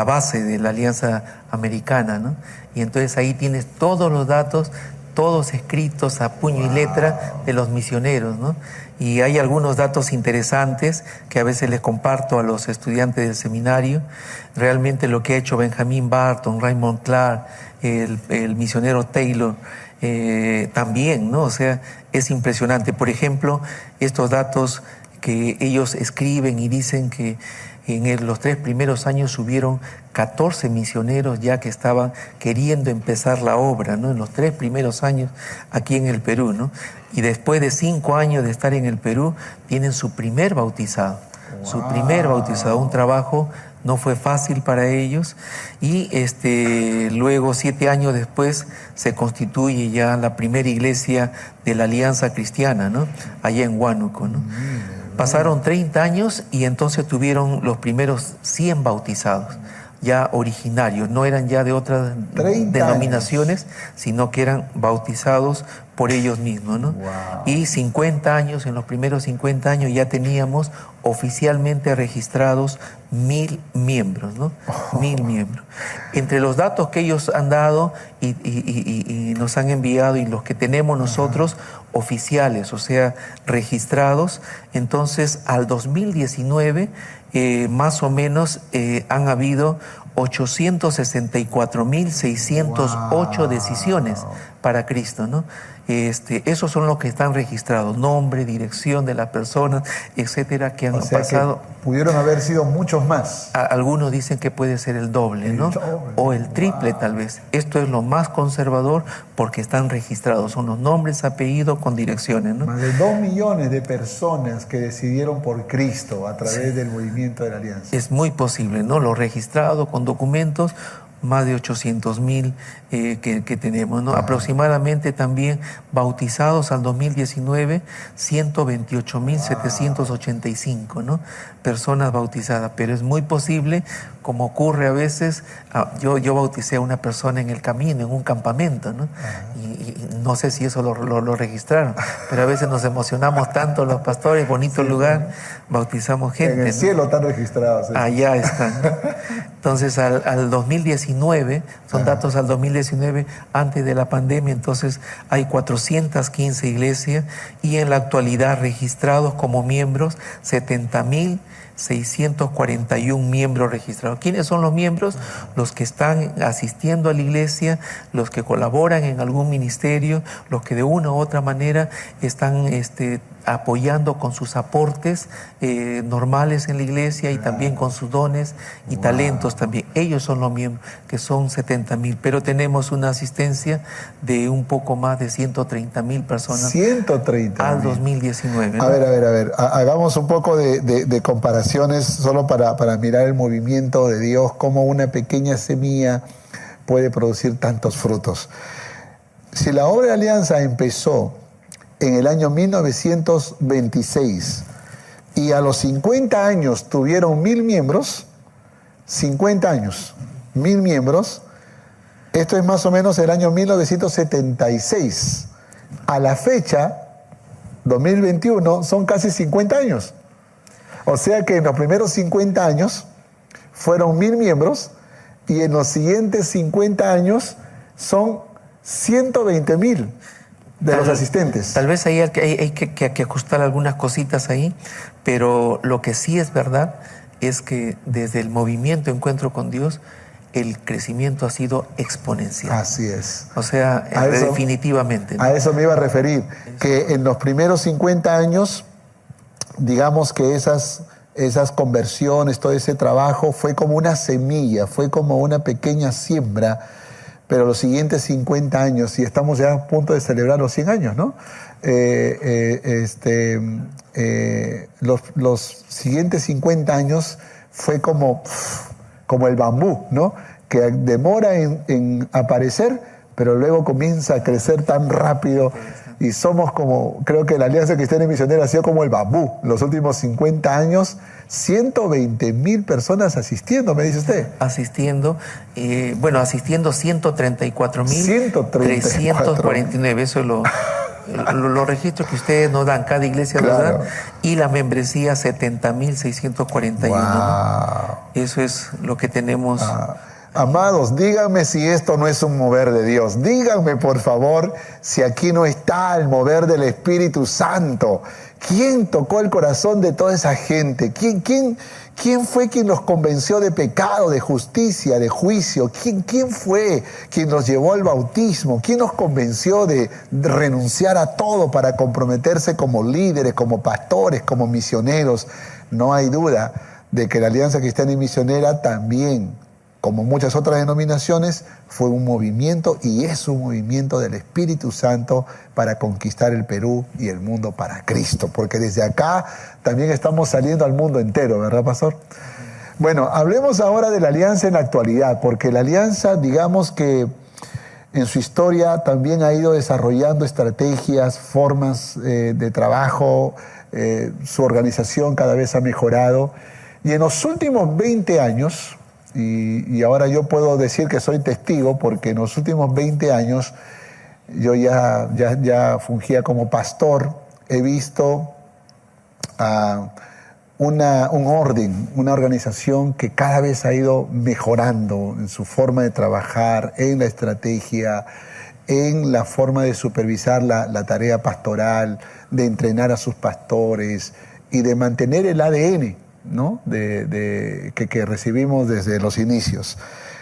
base de la Alianza Americana, ¿no? Y entonces ahí tienes todos los datos, todos escritos a puño y letra de los misioneros, ¿no? Y hay algunos datos interesantes que a veces les comparto a los estudiantes del seminario. Realmente lo que ha hecho Benjamin Barton, Raymond Clark, el misionero Taylor, también, ¿no? O sea, es impresionante. Por ejemplo, estos datos que ellos escriben y dicen que en los 3 primeros años hubieron 14 misioneros ya que estaban queriendo empezar la obra, ¿no? En los 3 primeros años aquí en el Perú, ¿no? Y después de 5 años de estar en el Perú, tienen su primer bautizado. Wow. Su primer bautizado, un trabajo no fue fácil para ellos. Y luego, 7 años después, se constituye ya la primera iglesia de la Alianza Cristiana, ¿no? Allá en Huánuco, ¿no? Pasaron 30 años y entonces tuvieron los primeros 100 bautizados, ya originarios, no eran ya de otras denominaciones, sino que eran bautizados por ellos mismos, ¿no? Wow. Y 50 años, en los primeros 50 años ya teníamos oficialmente registrados 1.000 miembros, ¿no? 1.000 miembros. Entre los datos que ellos han dado y nos han enviado y los que tenemos nosotros, oficiales, o sea, registrados, entonces al 2019 más o menos han habido 864.608 decisiones para Cristo, ¿no? Esos son los que están registrados, nombre, dirección de las personas, etcétera, que han pasado. Que pudieron haber sido muchos más. Algunos dicen que puede ser el doble, ¿no? O el triple, tal vez. Esto es lo más conservador porque están registrados, son los nombres, apellidos con direcciones, ¿no? Más de 2 millones de personas que decidieron por Cristo a través del movimiento de la Alianza. Es muy posible, ¿no? Los registrados con documentos, más de 800.000 que tenemos, ¿no? Aproximadamente también bautizados al 2019, 128.785, ¿no? Personas bautizadas, pero es muy posible, como ocurre a veces, yo bauticé a una persona en el camino, en un campamento, ¿no? Y no sé si eso lo registraron, pero a veces nos emocionamos tanto los pastores, bonito lugar, bautizamos gente. En el cielo están registrados. Allá están, ¿no? Entonces al 2019, son datos al 2019, antes de la pandemia, entonces hay 415 iglesias y en la actualidad registrados como miembros 70.000 641 miembros registrados. ¿Quiénes son los miembros? Los que están asistiendo a la iglesia, los que colaboran en algún ministerio, los que de una u otra manera están apoyando con sus aportes normales en la iglesia y también con sus dones y talentos también. Ellos son los miembros, que son 70,000, pero tenemos una asistencia de un poco más de 130,000 personas 130 al 2019, ¿no? A ver, hagamos un poco de comparaciones solo para mirar el movimiento de Dios, cómo una pequeña semilla puede producir tantos frutos. Si la obra de alianza empezó en el año 1926 y a los 50 años tuvieron 1,000 miembros, 50 años, 1,000 miembros, esto es más o menos el año 1976. A la fecha, 2021, son casi 50 años. O sea que en los primeros 50 años fueron 1,000 miembros y en los siguientes 50 años son 120,000 de los asistentes. Tal vez ahí hay que ajustar algunas cositas ahí, pero lo que sí es verdad es que desde el movimiento Encuentro con Dios, el crecimiento ha sido exponencial. Así es. O sea, definitivamente, ¿no? A eso me iba a referir, que en los primeros 50 años, digamos que esas conversiones, todo ese trabajo fue como una semilla, fue como una pequeña siembra, pero los siguientes 50 años, y estamos ya a punto de celebrar los 100 años, ¿no? Los siguientes 50 años fue como el bambú, ¿no? Que demora en aparecer, pero luego comienza a crecer tan rápido. Y somos como, creo que la Alianza Cristiana y Misionera ha sido como el bambú. Los últimos 50 años, 120,000 personas asistiendo, me dice usted. Asistiendo 134,349. Eso es los registros que ustedes nos dan, cada iglesia nos da. Y la membresía 70,641. Wow. ¿No? Eso es lo que tenemos. Amados, díganme si esto no es un mover de Dios. Díganme, por favor, si aquí no está el mover del Espíritu Santo. ¿Quién tocó el corazón de toda esa gente? ¿Quién fue quien los convenció de pecado, de justicia, de juicio? ¿Quién fue quien los llevó al bautismo? ¿Quién los convenció de renunciar a todo para comprometerse como líderes, como pastores, como misioneros? No hay duda de que la Alianza Cristiana y Misionera también, como muchas otras denominaciones, fue un movimiento y es un movimiento del Espíritu Santo para conquistar el Perú y el mundo para Cristo, porque desde acá también estamos saliendo al mundo entero, ¿verdad, pastor? Bueno, hablemos ahora de la alianza en la actualidad, porque la alianza, digamos que en su historia también ha ido desarrollando estrategias, formas de trabajo, su organización cada vez ha mejorado, y en los últimos 20 años, y ahora yo puedo decir que soy testigo porque en los últimos 20 años yo ya fungía como pastor, he visto un orden, una organización que cada vez ha ido mejorando en su forma de trabajar, en la estrategia, en la forma de supervisar la tarea pastoral, de entrenar a sus pastores y de mantener el ADN, ¿no? que recibimos desde los inicios.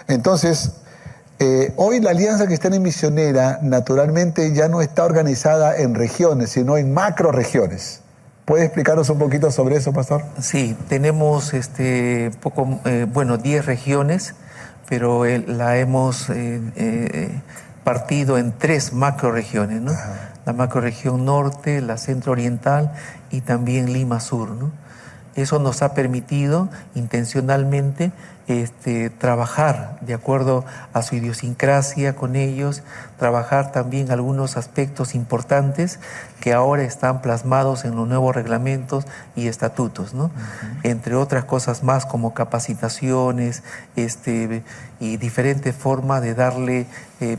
Entonces, hoy la Alianza Cristiana y Misionera naturalmente ya no está organizada en regiones, sino en macroregiones. ¿Puede explicarnos un poquito sobre eso, pastor? Sí, tenemos 10 regiones, pero la hemos partido en 3 macroregiones, ¿no? La macroregión norte, la centro oriental y también Lima Sur, ¿no? Eso nos ha permitido intencionalmente trabajar de acuerdo a su idiosincrasia con ellos, trabajar también algunos aspectos importantes que ahora están plasmados en los nuevos reglamentos y estatutos, ¿no? Entre otras cosas más como capacitaciones y diferentes formas de darle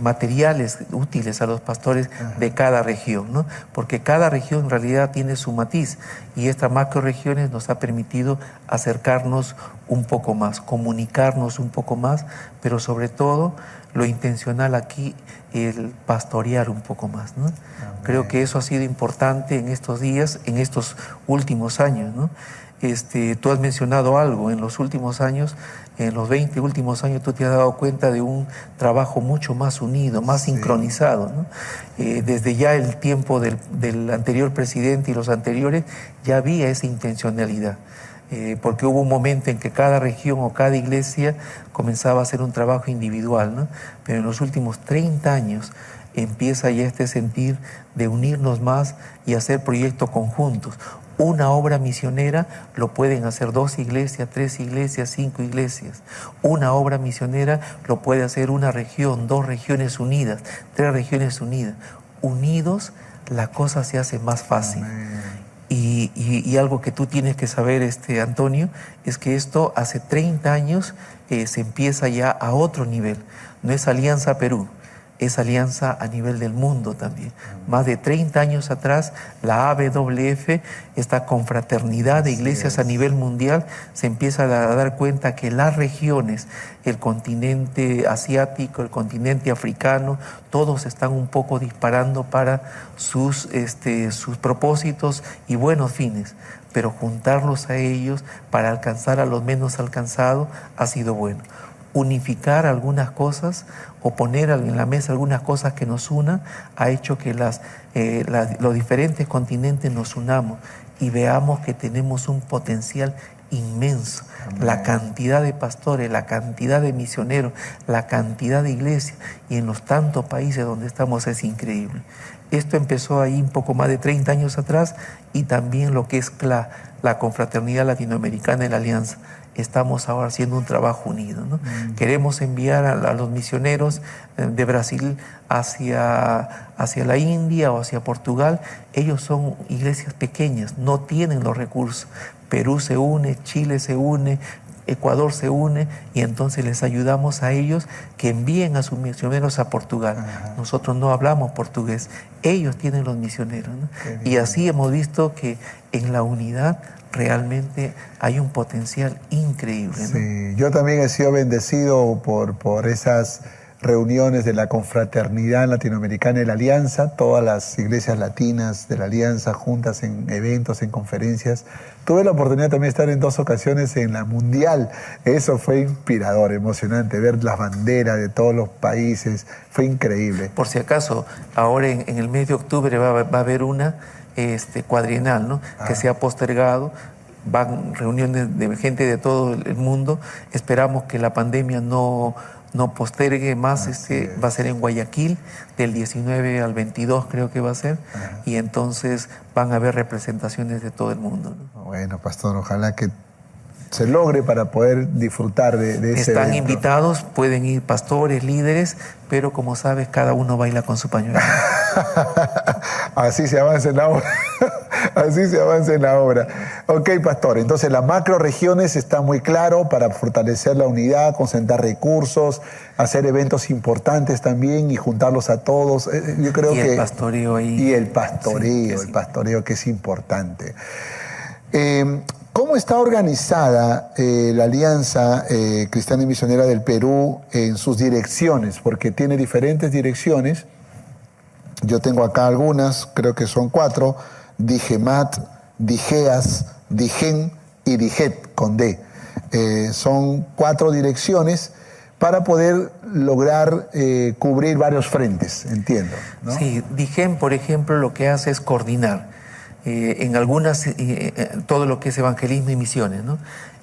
materiales útiles a los pastores de cada región, ¿no? Porque cada región en realidad tiene su matiz y estas macroregiones nos ha permitido acercarnos un poco más, comunicarnos un poco más, pero sobre todo lo intencional aquí, el pastorear un poco más, ¿no? Creo que eso ha sido importante en estos días, en estos últimos años, ¿no? Tú has mencionado algo, en los últimos años, en los 20 últimos años, tú te has dado cuenta de un trabajo mucho más unido, más sincronizado, ¿no? Desde ya el tiempo del anterior presidente y los anteriores, ya había esa intencionalidad. Porque hubo un momento en que cada región o cada iglesia comenzaba a hacer un trabajo individual, ¿no? Pero en los últimos 30 años empieza ya este sentir de unirnos más y hacer proyectos conjuntos. Una obra misionera lo pueden hacer 2 iglesias, 3 iglesias, 5 iglesias. Una obra misionera lo puede hacer una región, 2 regiones unidas, 3 regiones unidas. Unidos, la cosa se hace más fácil. Y algo que tú tienes que saber, Antonio, es que esto hace 30 años se empieza ya a otro nivel. No es Alianza Perú, es alianza a nivel del mundo también. Más de 30 años atrás, la AWF, esta confraternidad de iglesias a nivel mundial, se empieza a dar cuenta que las regiones, el continente asiático, el continente africano, todos están un poco disparando para sus propósitos y buenos fines. Pero juntarlos a ellos para alcanzar a los menos alcanzados ha sido bueno. Unificar algunas cosas o poner en la mesa algunas cosas que nos unan ha hecho que los diferentes continentes nos unamos y veamos que tenemos un potencial inmenso. Amén. La cantidad de pastores, la cantidad de misioneros, la cantidad de iglesias y en los tantos países donde estamos es increíble. Esto empezó ahí un poco más de 30 años atrás y también lo que es la confraternidad latinoamericana y la alianza. Estamos ahora haciendo un trabajo unido, ¿no? Queremos enviar a los misioneros de Brasil hacia la India o hacia Portugal. Ellos son iglesias pequeñas, no tienen los recursos. Perú se une, Chile se une, Ecuador se une y entonces les ayudamos a ellos que envíen a sus misioneros a Portugal. Ajá. Nosotros no hablamos portugués, ellos tienen los misioneros, ¿no? Y así hemos visto que en la unidad realmente hay un potencial increíble, ¿no? Sí, yo también he sido bendecido por esas reuniones de la confraternidad latinoamericana de la Alianza, todas las iglesias latinas de la Alianza juntas en eventos, en conferencias. Tuve la oportunidad también de estar en 2 ocasiones en la Mundial. Eso fue inspirador, emocionante, ver las banderas de todos los países. Fue increíble. Por si acaso, ahora en el mes de octubre va a haber una cuadrienal, ¿no? Que se ha postergado. Van reuniones de gente de todo el mundo. Esperamos que la pandemia no postergue más. Va a ser en Guayaquil, del 19 al 22 creo que va a ser. Ajá. Y entonces van a haber representaciones de todo el mundo, ¿no? Bueno, pastor, ojalá que se logre para poder disfrutar de ese Están evento. Invitados, pueden ir pastores, líderes, pero como sabes, cada uno baila con su pañuelo. Así se avanza en la obra. Así se avanza en la obra. Ok, pastor, entonces las macroregiones está muy claro para fortalecer la unidad, concentrar recursos, hacer eventos importantes también y juntarlos a todos. Yo creo que el pastoreo ahí. Y el pastoreo, sí, el pastoreo que es importante. ¿Cómo está organizada la Alianza Cristiana y Misionera del Perú en sus direcciones? Porque tiene diferentes direcciones. Yo tengo acá algunas, creo que son 4. Digemat, Digeas, Digen y Diget, con D. Son 4 direcciones para poder lograr cubrir varios frentes, entiendo, ¿no? Sí, Digen, por ejemplo, lo que hace es coordinar. En algunas, todo lo que es evangelismo y misiones, ¿no?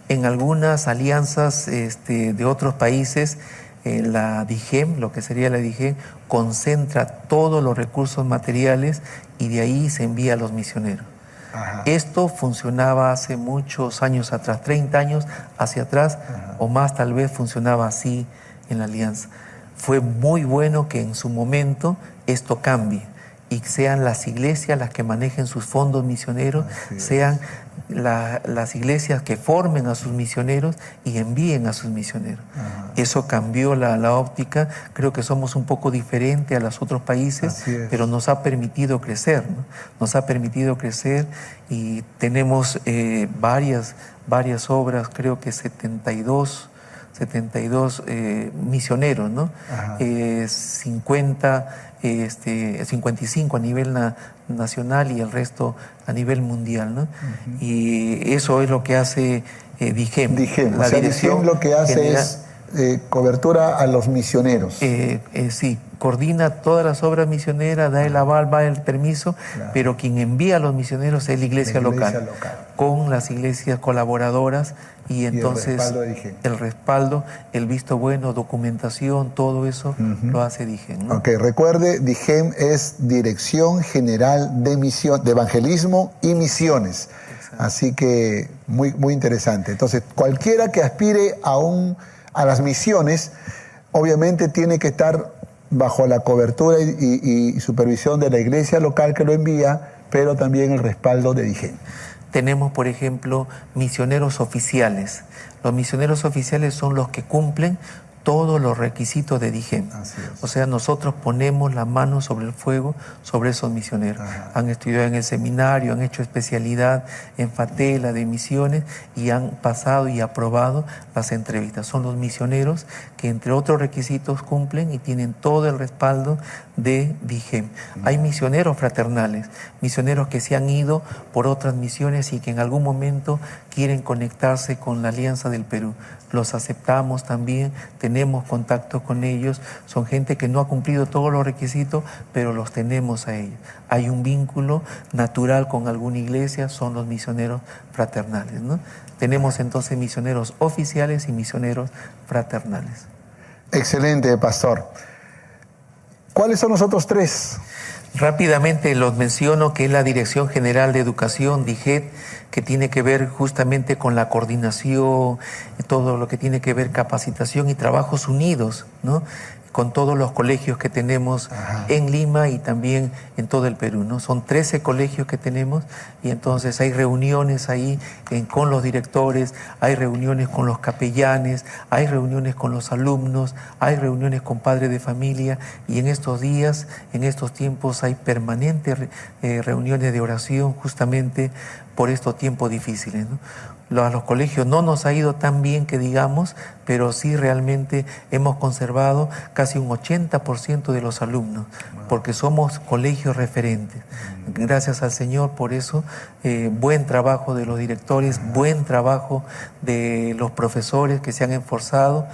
En algunas alianzas de otros países, la DIGEM, lo que sería la DIGEM, concentra todos los recursos materiales y de ahí se envía a los misioneros. Ajá. Esto funcionaba hace muchos años atrás, 30 años hacia atrás. Ajá. O más tal vez funcionaba así en la alianza. Fue muy bueno que en su momento esto cambie y sean las iglesias las que manejen sus fondos misioneros, sean las iglesias que formen a sus misioneros y envíen a sus misioneros. Ajá. Eso cambió la óptica. Creo que somos un poco diferentes a los otros países, pero nos ha permitido crecer, ¿no? Nos ha permitido crecer y tenemos varias obras, creo que 72 72 misioneros, ¿no? 55 a nivel nacional y el resto a nivel mundial, ¿no? Y eso es lo que hace DIGEM. La dirección lo que hace general, es cobertura a los misioneros. Sí, coordina todas las obras misioneras, da el aval, va el permiso, pero quien envía a los misioneros es la iglesia local, con las iglesias colaboradoras y entonces el respaldo, el visto bueno, documentación, todo eso lo hace DIGEM, ¿no? Ok, recuerde, DIGEM es Dirección General de Misión, de Evangelismo y Misiones. Exacto. Así que muy interesante. Entonces, cualquiera que aspire a las misiones, obviamente tiene que estar bajo la cobertura y supervisión de la iglesia local que lo envía, pero también el respaldo de DIGEM. Tenemos, por ejemplo, misioneros oficiales. Los misioneros oficiales son los que cumplen todos los requisitos de DIGEM. O sea, nosotros ponemos la mano sobre el fuego sobre esos misioneros. Han estudiado en el seminario, han hecho especialidad en FATELA de misiones y han pasado y aprobado las entrevistas. Son los misioneros que, entre otros requisitos, cumplen y tienen todo el respaldo de DIGEM. Hay misioneros fraternales, misioneros que se han ido por otras misiones y que en algún momento quieren conectarse con la Alianza del Perú. Los aceptamos también, tenemos contacto con ellos, son gente que no ha cumplido todos los requisitos, pero los tenemos a ellos. Hay un vínculo natural con alguna iglesia, son los misioneros fraternales, ¿no? Tenemos entonces misioneros oficiales y misioneros fraternales. Excelente, pastor. ¿Cuáles son los otros tres? Rápidamente los menciono, que es la Dirección General de Educación, DIGET, que tiene que ver justamente con la coordinación, todo lo que tiene que ver capacitación y trabajos unidos, ¿no? Con todos los colegios que tenemos en Lima y también en todo el Perú, ¿no? Son 13 colegios que tenemos y entonces hay reuniones ahí con los directores, hay reuniones con los capellanes, hay reuniones con los alumnos, hay reuniones con padres de familia y en estos días, en estos tiempos hay permanentes reuniones de oración justamente por estos tiempos difíciles, ¿no? A los colegios no nos ha ido tan bien que digamos, pero sí realmente hemos conservado casi un 80% de los alumnos, porque somos colegios referentes. Gracias al Señor por eso, buen trabajo de los directores, buen trabajo de los profesores que se han esforzado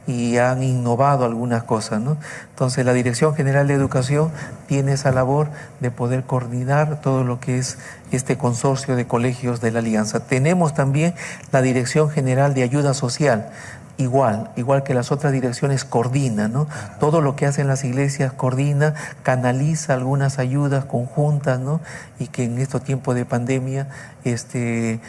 y han innovado algunas cosas, ¿no? Entonces la Dirección General de Educación tiene esa labor de poder coordinar todo lo que es este consorcio de colegios de la Alianza. Tenemos también la Dirección General de Ayuda Social. Igual que las otras direcciones, coordina, ¿no? Todo lo que hacen las iglesias coordina, canaliza algunas ayudas conjuntas, ¿no? Y que en estos tiempos de pandemia se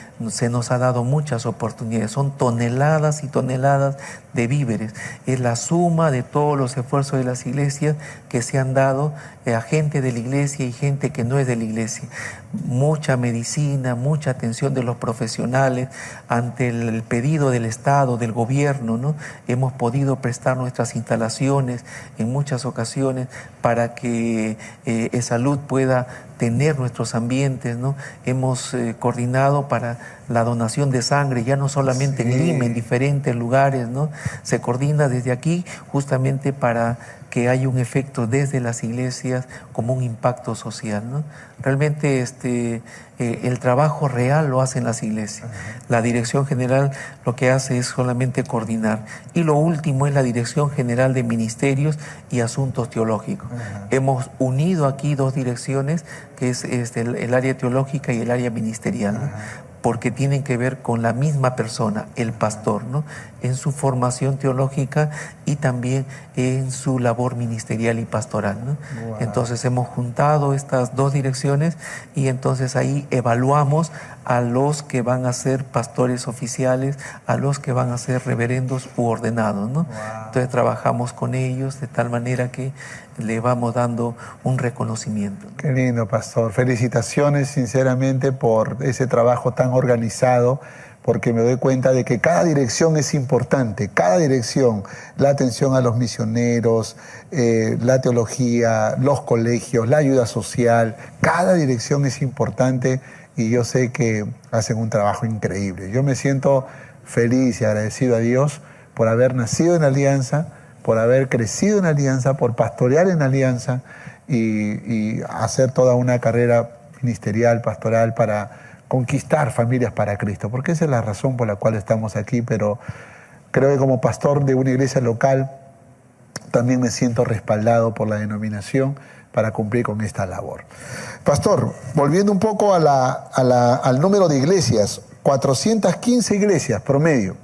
nos ha dado muchas oportunidades. Son toneladas y toneladas de víveres. Es la suma de todos los esfuerzos de las iglesias que se han dado a gente de la iglesia y gente que no es de la iglesia. Mucha medicina, mucha atención de los profesionales ante el pedido del Estado, del gobierno, ¿no? Hemos podido prestar nuestras instalaciones en muchas ocasiones para que Salud pueda tener nuestros ambientes, ¿no? Hemos coordinado para la donación de sangre, ya no solamente en Lima, en diferentes lugares, ¿no? Se coordina desde aquí justamente para que haya un efecto desde las iglesias como un impacto social, ¿no? Realmente el trabajo real lo hacen las iglesias. La Dirección General lo que hace es solamente coordinar. Y lo último es la Dirección General de Ministerios y Asuntos Teológicos. Hemos unido aquí dos direcciones, que es el área teológica y el área ministerial, ¿no? Porque tienen que ver con la misma persona, el pastor, ¿no? En su formación teológica y también en su labor ministerial y pastoral, ¿no? Wow. Entonces hemos juntado estas dos direcciones y entonces ahí evaluamos a los que van a ser pastores oficiales, a los que van a ser reverendos u ordenados, ¿no? Wow. Entonces trabajamos con ellos de tal manera que le vamos dando un reconocimiento. Qué lindo, pastor. Felicitaciones sinceramente por ese trabajo tan organizado, porque me doy cuenta de que cada dirección es importante, cada dirección, la atención a los misioneros, la teología, los colegios, la ayuda social, cada dirección es importante y yo sé que hacen un trabajo increíble. Yo me siento feliz y agradecido a Dios por haber nacido en Alianza, por haber crecido en Alianza, por pastorear en Alianza y hacer toda una carrera ministerial, pastoral, para conquistar familias para Cristo, porque esa es la razón por la cual estamos aquí. Pero creo que como pastor de una iglesia local también me siento respaldado por la denominación para cumplir con esta labor. Pastor, volviendo un poco al número de iglesias, 415 iglesias promedio,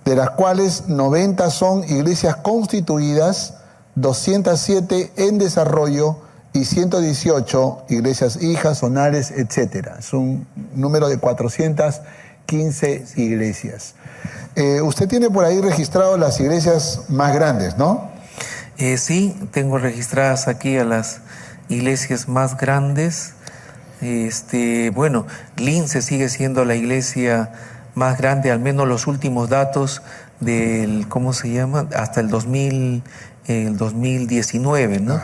de las cuales 90 son iglesias constituidas, 207 en desarrollo y 118 iglesias hijas, zonales, etc. Es un número de 415 iglesias. Usted tiene por ahí registrado las iglesias más grandes, ¿no? Sí, tengo registradas aquí a las iglesias más grandes. Bueno, Lince sigue siendo la iglesia más grande, al menos los últimos datos del, ¿cómo se llama? Hasta el 2019, ¿no?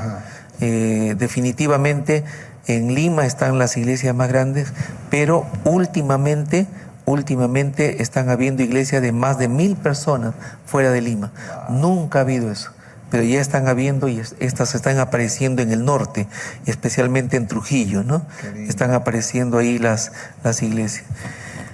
Definitivamente en Lima están las iglesias más grandes, pero últimamente están habiendo iglesias de más de 1000 personas fuera de Lima. Nunca ha habido eso, pero ya están habiendo, y estas están apareciendo en el norte, especialmente en Trujillo, ¿no? Están apareciendo ahí las iglesias.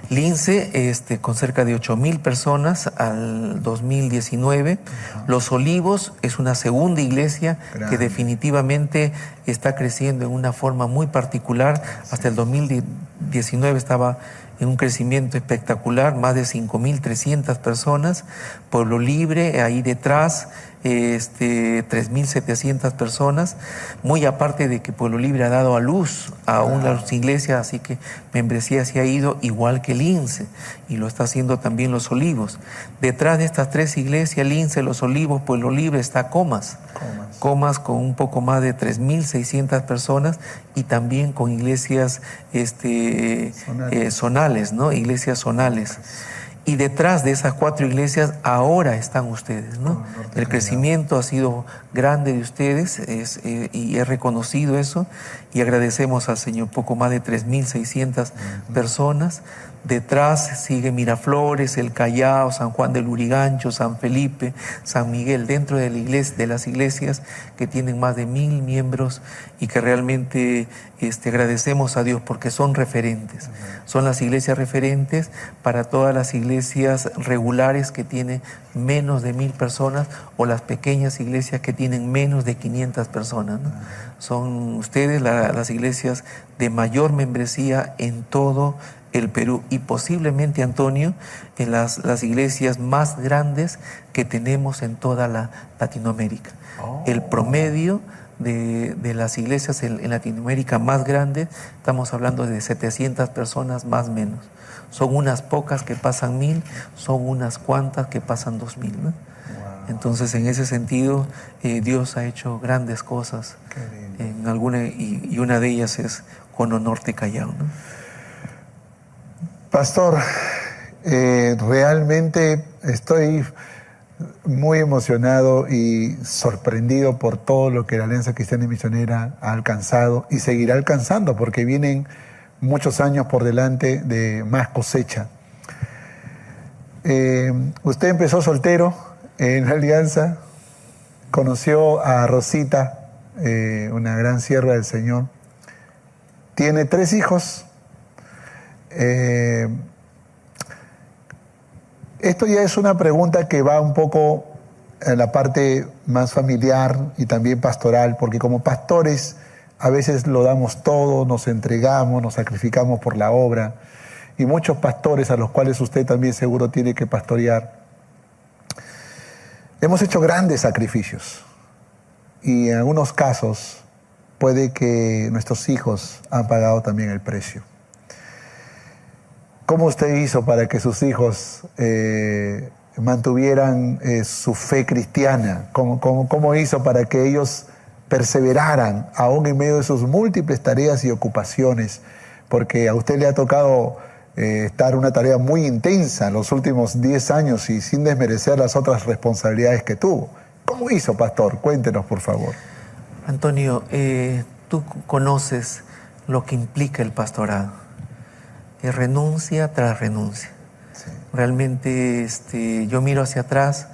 Lince, con cerca de 8000 personas al 2019. Los Olivos es una segunda iglesia que definitivamente está creciendo en una forma muy particular. Hasta el 2019 estaba en un crecimiento espectacular, más de 5300 personas. Pueblo Libre, ahí detrás, 3700 personas, muy aparte de que Pueblo Libre ha dado a luz a unas iglesias, así que membresía se ha ido, igual que Lince, y lo está haciendo también Los Olivos. Detrás de estas tres iglesias, Lince, Los Olivos, Pueblo Libre, está Comas con un poco más de 3600 personas, y también con iglesias zonales, ¿no? Iglesias zonales. Y detrás de esas 4 iglesias ahora están ustedes, ¿no? El crecimiento ha sido grande de ustedes y he reconocido eso, y agradecemos al Señor. Poco más de 3600 personas. Detrás sigue Miraflores, El Callao, San Juan del Lurigancho, San Felipe, San Miguel, dentro de las iglesias que tienen más de 1000 miembros, y que realmente agradecemos a Dios porque son referentes. Son las iglesias referentes para todas las iglesias regulares que tienen menos de 1000 personas, o las pequeñas iglesias que tienen menos de 500 personas, ¿no? Son ustedes las iglesias de mayor membresía en todo el Perú, y posiblemente, Antonio, en las iglesias más grandes que tenemos en toda la Latinoamérica. El promedio de las iglesias en Latinoamérica más grandes, estamos hablando de 700 personas más o menos. Son unas pocas que pasan 1000, son unas cuantas que pasan 2000, ¿no? Entonces, en ese sentido, Dios ha hecho grandes cosas en alguna, y una de ellas es Cono Norte Callao, ¿no? Pastor, realmente estoy muy emocionado y sorprendido por todo lo que la Alianza Cristiana y Misionera ha alcanzado y seguirá alcanzando, porque vienen muchos años por delante de más cosecha. Usted empezó soltero en la Alianza, conoció a Rosita, una gran sierva del Señor. Tiene 3 hijos. Esto ya es una pregunta que va un poco en la parte más familiar y también pastoral, porque como pastores a veces lo damos todo, nos entregamos, nos sacrificamos por la obra, y muchos pastores, a los cuales usted también seguro tiene que pastorear, hemos hecho grandes sacrificios, y en algunos casos puede que nuestros hijos han pagado también el precio. ¿Cómo usted hizo para que sus hijos mantuvieran su fe cristiana? ¿Cómo hizo para que ellos perseveraran aún en medio de sus múltiples tareas y ocupaciones? Porque a usted le ha tocado estar una tarea muy intensa en los últimos 10 años, y sin desmerecer las otras responsabilidades que tuvo. ¿Cómo hizo, pastor? Cuéntenos, por favor. Antonio, tú conoces lo que implica el pastorado. Es renuncia tras renuncia. Sí. Realmente yo miro hacia atrás,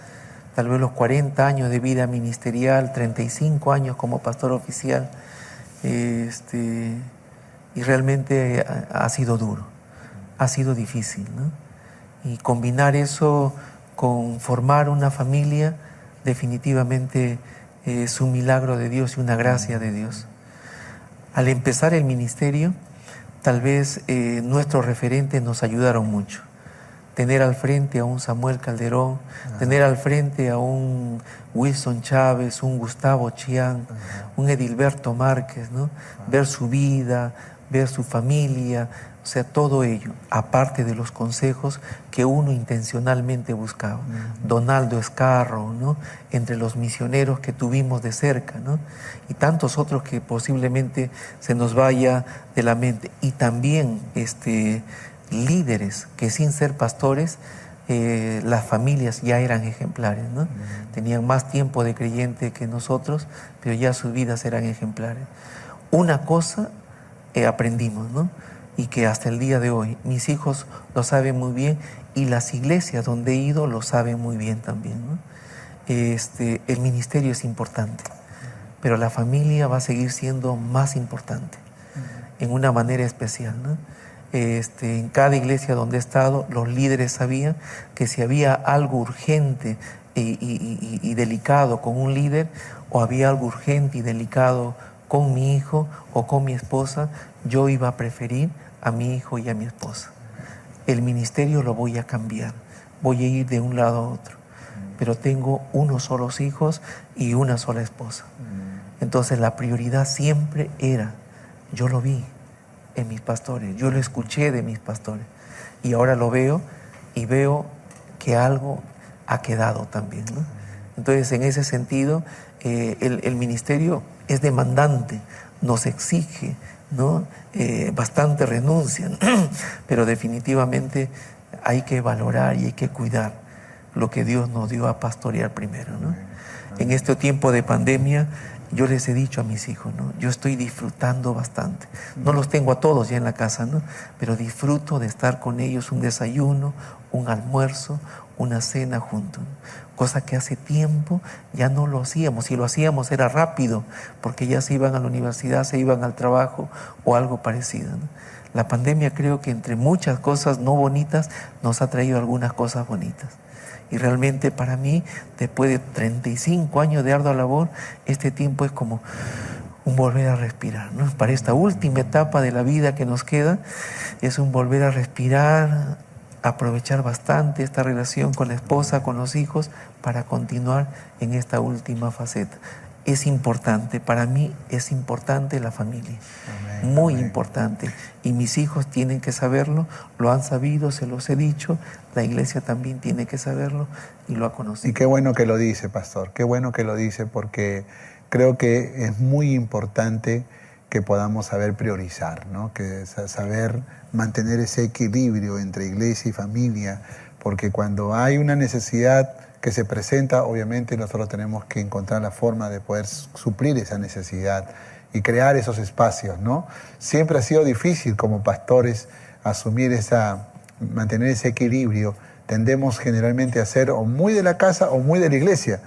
tal vez los 40 años de vida ministerial, 35 años como pastor oficial, y realmente ha sido duro, ha sido difícil, ¿no? Y combinar eso con formar una familia definitivamente es un milagro de Dios y una gracia de Dios. Al empezar el ministerio, tal vez nuestros referentes nos ayudaron mucho. Tener al frente a un Samuel Calderón, tener al frente a un Wilson Chávez, un Gustavo Chián, un Edilberto Márquez, ¿no? Ver su vida, ver su familia, o sea, todo ello, aparte de los consejos que uno intencionalmente buscaba. Donaldo Escarro, ¿no? Entre los misioneros que tuvimos de cerca, ¿no? Y tantos otros que posiblemente se nos vaya de la mente. Y también líderes que sin ser pastores, las familias ya eran ejemplares, ¿no? Tenían más tiempo de creyente que nosotros, pero ya sus vidas eran ejemplares. Una cosa aprendimos, ¿no? Y que hasta el día de hoy mis hijos lo saben muy bien y las iglesias donde he ido lo saben muy bien también, ¿no? El ministerio es importante, pero la familia va a seguir siendo más importante en una manera especial, ¿no? En cada iglesia donde he estado, los líderes sabían que si había algo urgente y delicado con un líder, o había algo urgente y delicado con mi hijo o con mi esposa, yo iba a preferir a mi hijo y a mi esposa. El ministerio lo voy a cambiar, voy a ir de un lado a otro, pero tengo unos solos hijos y una sola esposa. Entonces la prioridad siempre era, yo lo vi en mis pastores, yo lo escuché de mis pastores, y ahora lo veo y veo que algo ha quedado también, ¿no? Entonces, en ese sentido, el ministerio es demandante, nos exige, ¿no? Bastante renuncia, pero definitivamente hay que valorar y hay que cuidar lo que Dios nos dio a pastorear primero, ¿no? En este tiempo de pandemia, yo les he dicho a mis hijos, ¿no? Yo estoy disfrutando bastante. No los tengo a todos ya en la casa, ¿no? Pero disfruto de estar con ellos, un desayuno, un almuerzo, una cena juntos, ¿no? Cosa que hace tiempo ya no lo hacíamos. Si lo hacíamos era rápido, porque ya se iban a la universidad, se iban al trabajo o algo parecido, ¿no? La pandemia, creo que entre muchas cosas no bonitas, nos ha traído algunas cosas bonitas. Y realmente para mí, después de 35 años de ardua labor, este tiempo es como un volver a respirar, ¿no? Para esta última etapa de la vida que nos queda, es un volver a respirar, aprovechar bastante esta relación con la esposa, con los hijos, para continuar en esta última faceta. Es importante, para mí es importante la familia. Amén, muy amén. Importante. Y mis hijos tienen que saberlo, lo han sabido, se los he dicho, la iglesia también tiene que saberlo y lo ha conocido. Y qué bueno que lo dice, pastor, qué bueno que lo dice, porque creo que es muy importante que podamos saber priorizar, ¿no? Que saber mantener ese equilibrio entre iglesia y familia, porque cuando hay una necesidad que se presenta, obviamente nosotros tenemos que encontrar la forma de poder suplir esa necesidad y crear esos espacios, ¿no? Siempre ha sido difícil como pastores mantener ese equilibrio. Tendemos generalmente a ser o muy de la casa o muy de la iglesia,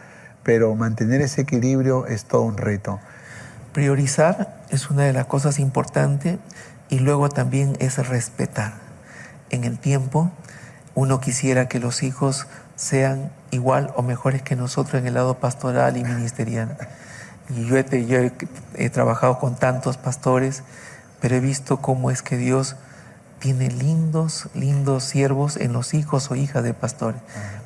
pero mantener ese equilibrio es todo un reto. Priorizar es una de las cosas importantes, y luego también es respetar. En el tiempo, uno quisiera que los hijos sean igual o mejores que nosotros en el lado pastoral y ministerial. Y yo he trabajado con tantos pastores, pero he visto cómo es que Dios tiene lindos siervos en los hijos o hijas de pastores.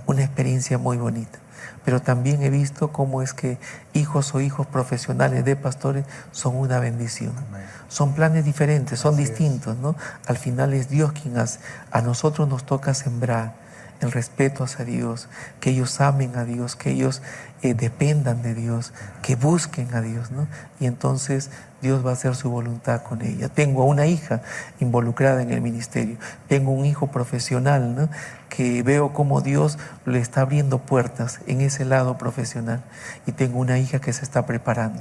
Una experiencia muy bonita. Pero también he visto cómo es que hijos o hijos profesionales de pastores son una bendición. Amén. Son planes diferentes, son distintos, ¿no? Al final es Dios quien hace. A nosotros nos toca sembrar el respeto hacia Dios, que ellos amen a Dios, que ellos dependan de Dios, que busquen a Dios, ¿no? Y entonces Dios va a hacer su voluntad con ella. Tengo una hija involucrada en el ministerio, tengo un hijo profesional, ¿no? Que veo cómo Dios le está abriendo puertas en ese lado profesional, y tengo una hija que se está preparando.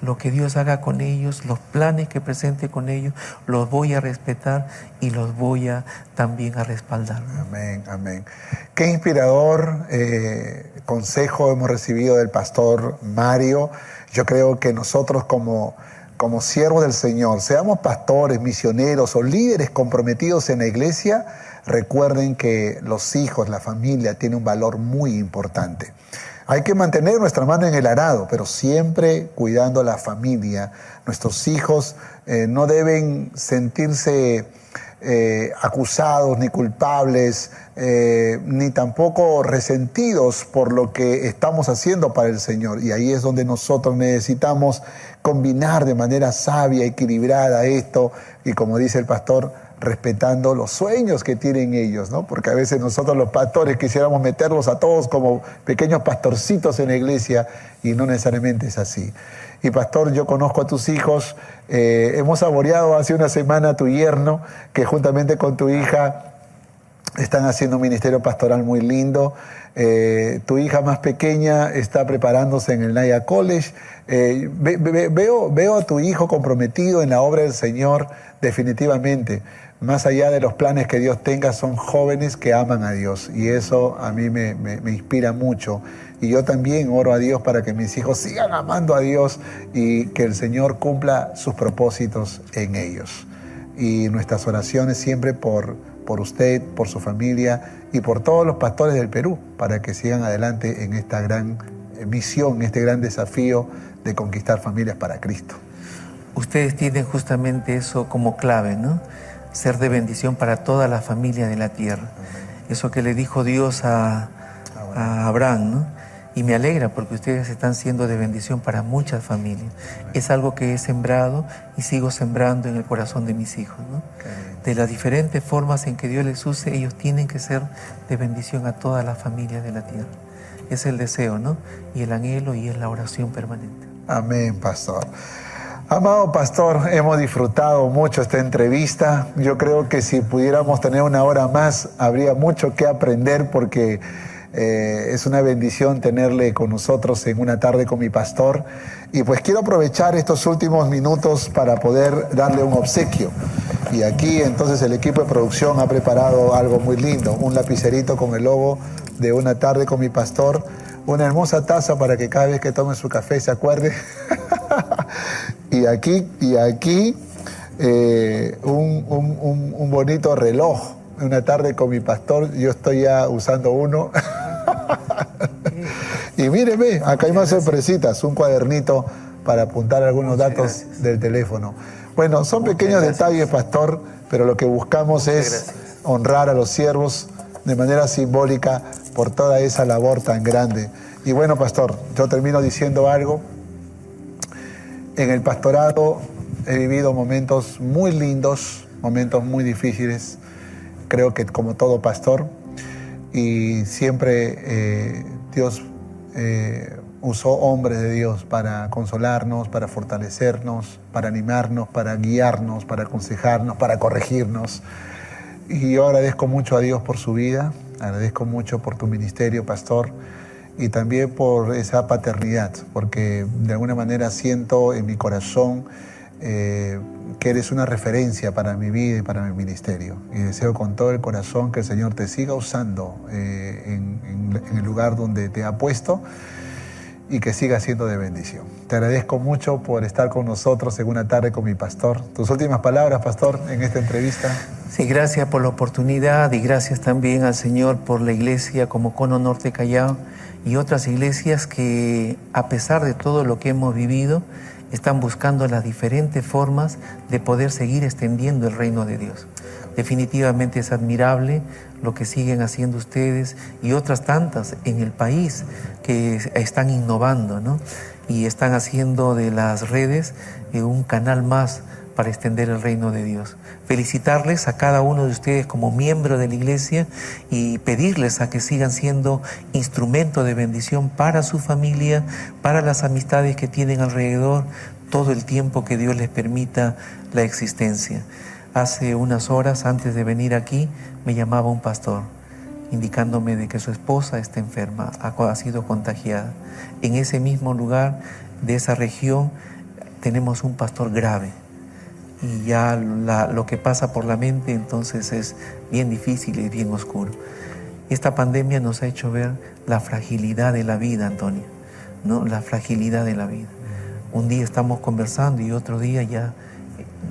Lo que Dios haga con ellos, los planes que presente con ellos, los voy a respetar y los voy a también a respaldar. Amén, amén. Qué inspirador consejo hemos recibido del pastor Mario. Yo creo que nosotros como siervos del Señor, seamos pastores, misioneros o líderes comprometidos en la iglesia, recuerden que los hijos, la familia, tiene un valor muy importante. Hay que mantener nuestra mano en el arado, pero siempre cuidando a la familia. Nuestros hijos no deben sentirse acusados ni culpables, ni tampoco resentidos por lo que estamos haciendo para el Señor. Y ahí es donde nosotros necesitamos combinar de manera sabia, equilibrada esto, y como dice el pastor, respetando los sueños que tienen ellos, ¿no? Porque a veces nosotros los pastores quisiéramos meterlos a todos como pequeños pastorcitos en la iglesia, y no necesariamente es así. Y pastor, yo conozco a tus hijos, hemos saboreado hace una semana a tu yerno, que juntamente con tu hija están haciendo un ministerio pastoral muy lindo. Tu hija más pequeña está preparándose en el Naya College. Veo a tu hijo comprometido en la obra del Señor, definitivamente. Más allá de los planes que Dios tenga, son jóvenes que aman a Dios, y eso a mí me inspira mucho. Y yo también oro a Dios para que mis hijos sigan amando a Dios y que el Señor cumpla sus propósitos en ellos. Y nuestras oraciones siempre por usted, por su familia y por todos los pastores del Perú, para que sigan adelante en esta gran misión, en este gran desafío de conquistar familias para Cristo. Ustedes tienen justamente eso como clave, ¿no? Ser de bendición para toda la familia de la tierra. Eso que le dijo Dios a Abraham, ¿no? Y me alegra porque ustedes están siendo de bendición para muchas familias. Es algo que he sembrado y sigo sembrando en el corazón de mis hijos, ¿no? De las diferentes formas en que Dios les use, ellos tienen que ser de bendición a toda la familia de la tierra. Es el deseo, ¿no? Y el anhelo, y es la oración permanente. Amén, pastor. Amado pastor, hemos disfrutado mucho esta entrevista. Yo creo que si pudiéramos tener una hora más, habría mucho que aprender, porque es una bendición tenerle con nosotros en una tarde con mi pastor. Y pues quiero aprovechar estos últimos minutos para poder darle un obsequio. Y aquí entonces el equipo de producción ha preparado algo muy lindo, un lapicerito con el logo de una tarde con mi pastor, una hermosa taza para que cada vez que tome su café se acuerde. y aquí un bonito reloj, una tarde con mi pastor. Yo estoy ya usando uno. Y míreme, acá hay más sorpresitas, un cuadernito para apuntar algunos datos del teléfono. Bueno, son pequeños detalles, pastor, pero lo que buscamos es honrar a los siervos de manera simbólica por toda esa labor tan grande. Y bueno, pastor, yo termino diciendo algo. En el pastorado he vivido momentos muy lindos, momentos muy difíciles, creo que como todo pastor, y siempre Dios usó hombres de Dios para consolarnos, para fortalecernos, para animarnos, para guiarnos, para aconsejarnos, para corregirnos. Y yo agradezco mucho a Dios por su vida, agradezco mucho por tu ministerio, pastor, y también por esa paternidad, porque de alguna manera siento en mi corazón que eres una referencia para mi vida y para mi ministerio. Y deseo con todo el corazón que el Señor te siga usando en el lugar donde te ha puesto, y que siga siendo de bendición. Te agradezco mucho por estar con nosotros en una tarde con mi pastor. Tus últimas palabras, pastor, en esta entrevista. Sí, gracias por la oportunidad, y gracias también al Señor por la iglesia como Cono Norte Callao y otras iglesias que, a pesar de todo lo que hemos vivido, están buscando las diferentes formas de poder seguir extendiendo el reino de Dios. Definitivamente es admirable lo que siguen haciendo ustedes y otras tantas en el país que están innovando, ¿no? y están haciendo de las redes un canal más para extender el reino de Dios. Felicitarles a cada uno de ustedes como miembro de la iglesia y pedirles a que sigan siendo instrumento de bendición para su familia, para las amistades que tienen alrededor, todo el tiempo que Dios les permita la existencia. Hace unas horas, antes de venir aquí, me llamaba un pastor indicándome de que su esposa está enferma, ha sido contagiada. En ese mismo lugar de esa región tenemos un pastor grave y ya lo que pasa por la mente entonces es bien difícil y bien oscuro. Esta pandemia nos ha hecho ver la fragilidad de la vida, Antonio, ¿no? La fragilidad de la vida. Un día estamos conversando y otro día ya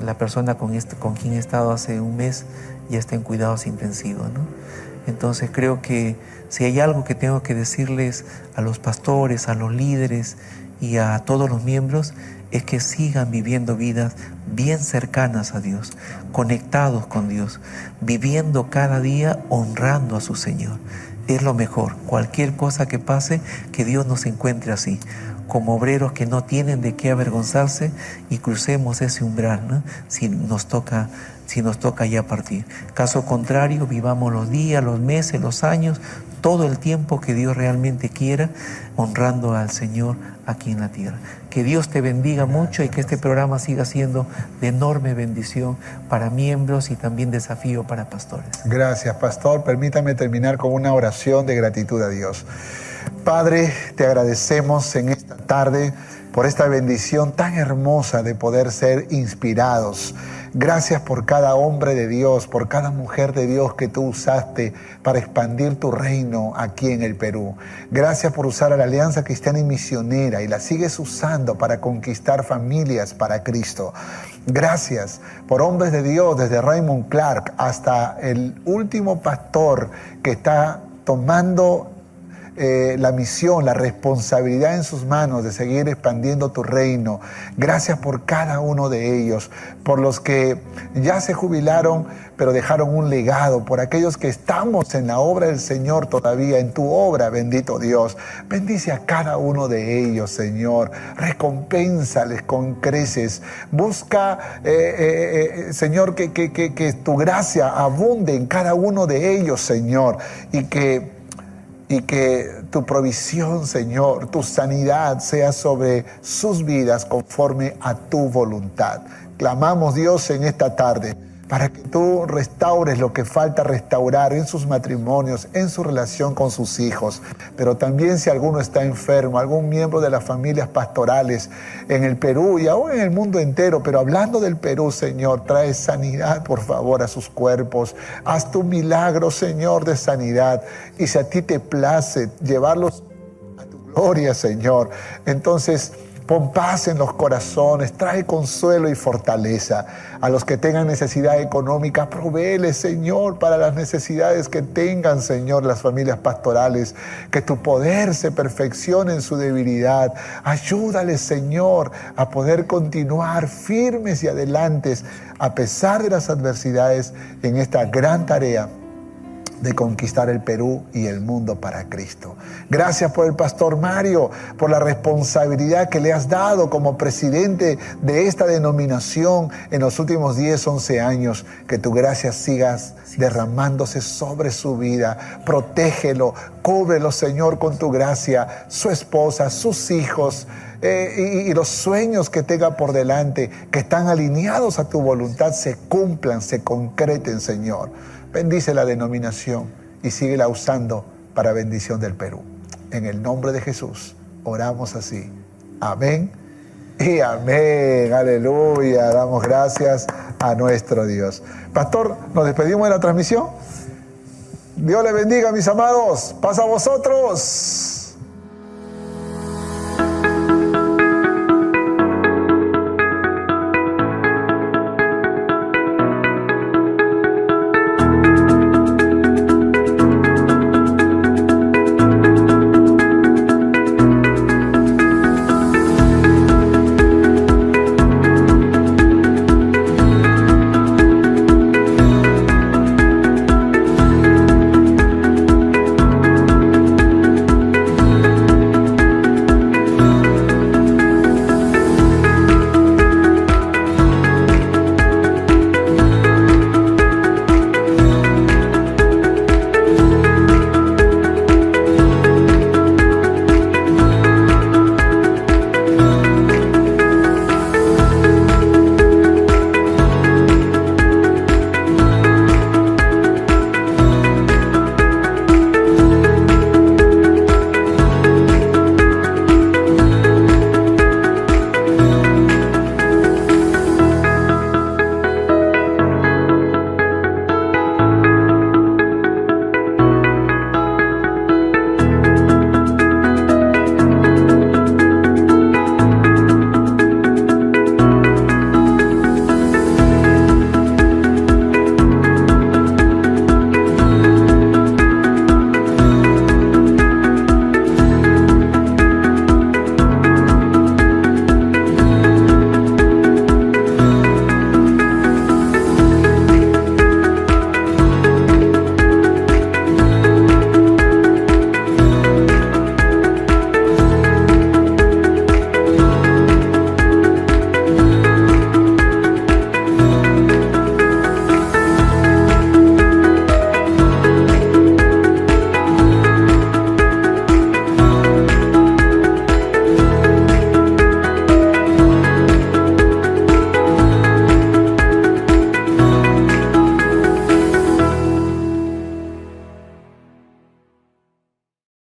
la persona con quien he estado hace un mes ya está en cuidados intensivos, ¿no? Entonces creo que si hay algo que tengo que decirles a los pastores, a los líderes y a todos los miembros, es que sigan viviendo vidas bien cercanas a Dios, conectados con Dios, viviendo cada día honrando a su Señor. Es lo mejor. Cualquier cosa que pase, que Dios nos encuentre así, como obreros que no tienen de qué avergonzarse, y crucemos ese umbral, ¿no? Si nos toca ya partir. Caso contrario, vivamos los días, los meses, los años, todo el tiempo que Dios realmente quiera, honrando al Señor aquí en la tierra. Que Dios te bendiga mucho y que este programa siga siendo de enorme bendición para miembros y también desafío para pastores. Gracias, pastor. Permítame terminar con una oración de gratitud a Dios. Padre, te agradecemos en esta tarde por esta bendición tan hermosa de poder ser inspirados. Gracias por cada hombre de Dios, por cada mujer de Dios que tú usaste para expandir tu reino aquí en el Perú. Gracias por usar a la Alianza Cristiana y Misionera y la sigues usando para conquistar familias para Cristo. Gracias por hombres de Dios, desde Raymond Clark hasta el último pastor que está tomando la misión, la responsabilidad en sus manos de seguir expandiendo tu reino. Gracias por cada uno de ellos, por los que ya se jubilaron pero dejaron un legado, por aquellos que estamos en la obra del Señor todavía, en tu obra, bendito Dios. Bendice a cada uno de ellos, Señor. Recompénsales con creces. Busca, Señor, que tu gracia abunde en cada uno de ellos, Señor, y que tu provisión, Señor, tu sanidad sea sobre sus vidas conforme a tu voluntad. Clamamos, Dios, en esta tarde para que tú restaures lo que falta restaurar en sus matrimonios, en su relación con sus hijos. Pero también si alguno está enfermo, algún miembro de las familias pastorales en el Perú y aún en el mundo entero, pero hablando del Perú, Señor, trae sanidad, por favor, a sus cuerpos. Haz tu milagro, Señor, de sanidad. Y si a ti te place llevarlos a tu gloria, Señor, entonces pon paz en los corazones, trae consuelo y fortaleza. A los que tengan necesidad económica, provéeles, Señor, para las necesidades que tengan, Señor, las familias pastorales. Que tu poder se perfeccione en su debilidad. Ayúdales, Señor, a poder continuar firmes y adelantes a pesar de las adversidades en esta gran tarea de conquistar el Perú y el mundo para Cristo. Gracias por el pastor Mario, por la responsabilidad que le has dado como presidente de esta denominación en los últimos 10, 11 años. Que tu gracia sigas derramándose sobre su vida. Protégelo, cúbrelo, Señor, con tu gracia, su esposa, sus hijos, y los sueños que tenga por delante, que están alineados a tu voluntad, se cumplan, se concreten, Señor. Bendice la denominación y síguela usando para bendición del Perú. En el nombre de Jesús oramos así. Amén y amén. Aleluya. Damos gracias a nuestro Dios. Pastor, nos despedimos de la transmisión. Dios les bendiga, mis amados. Paz a vosotros.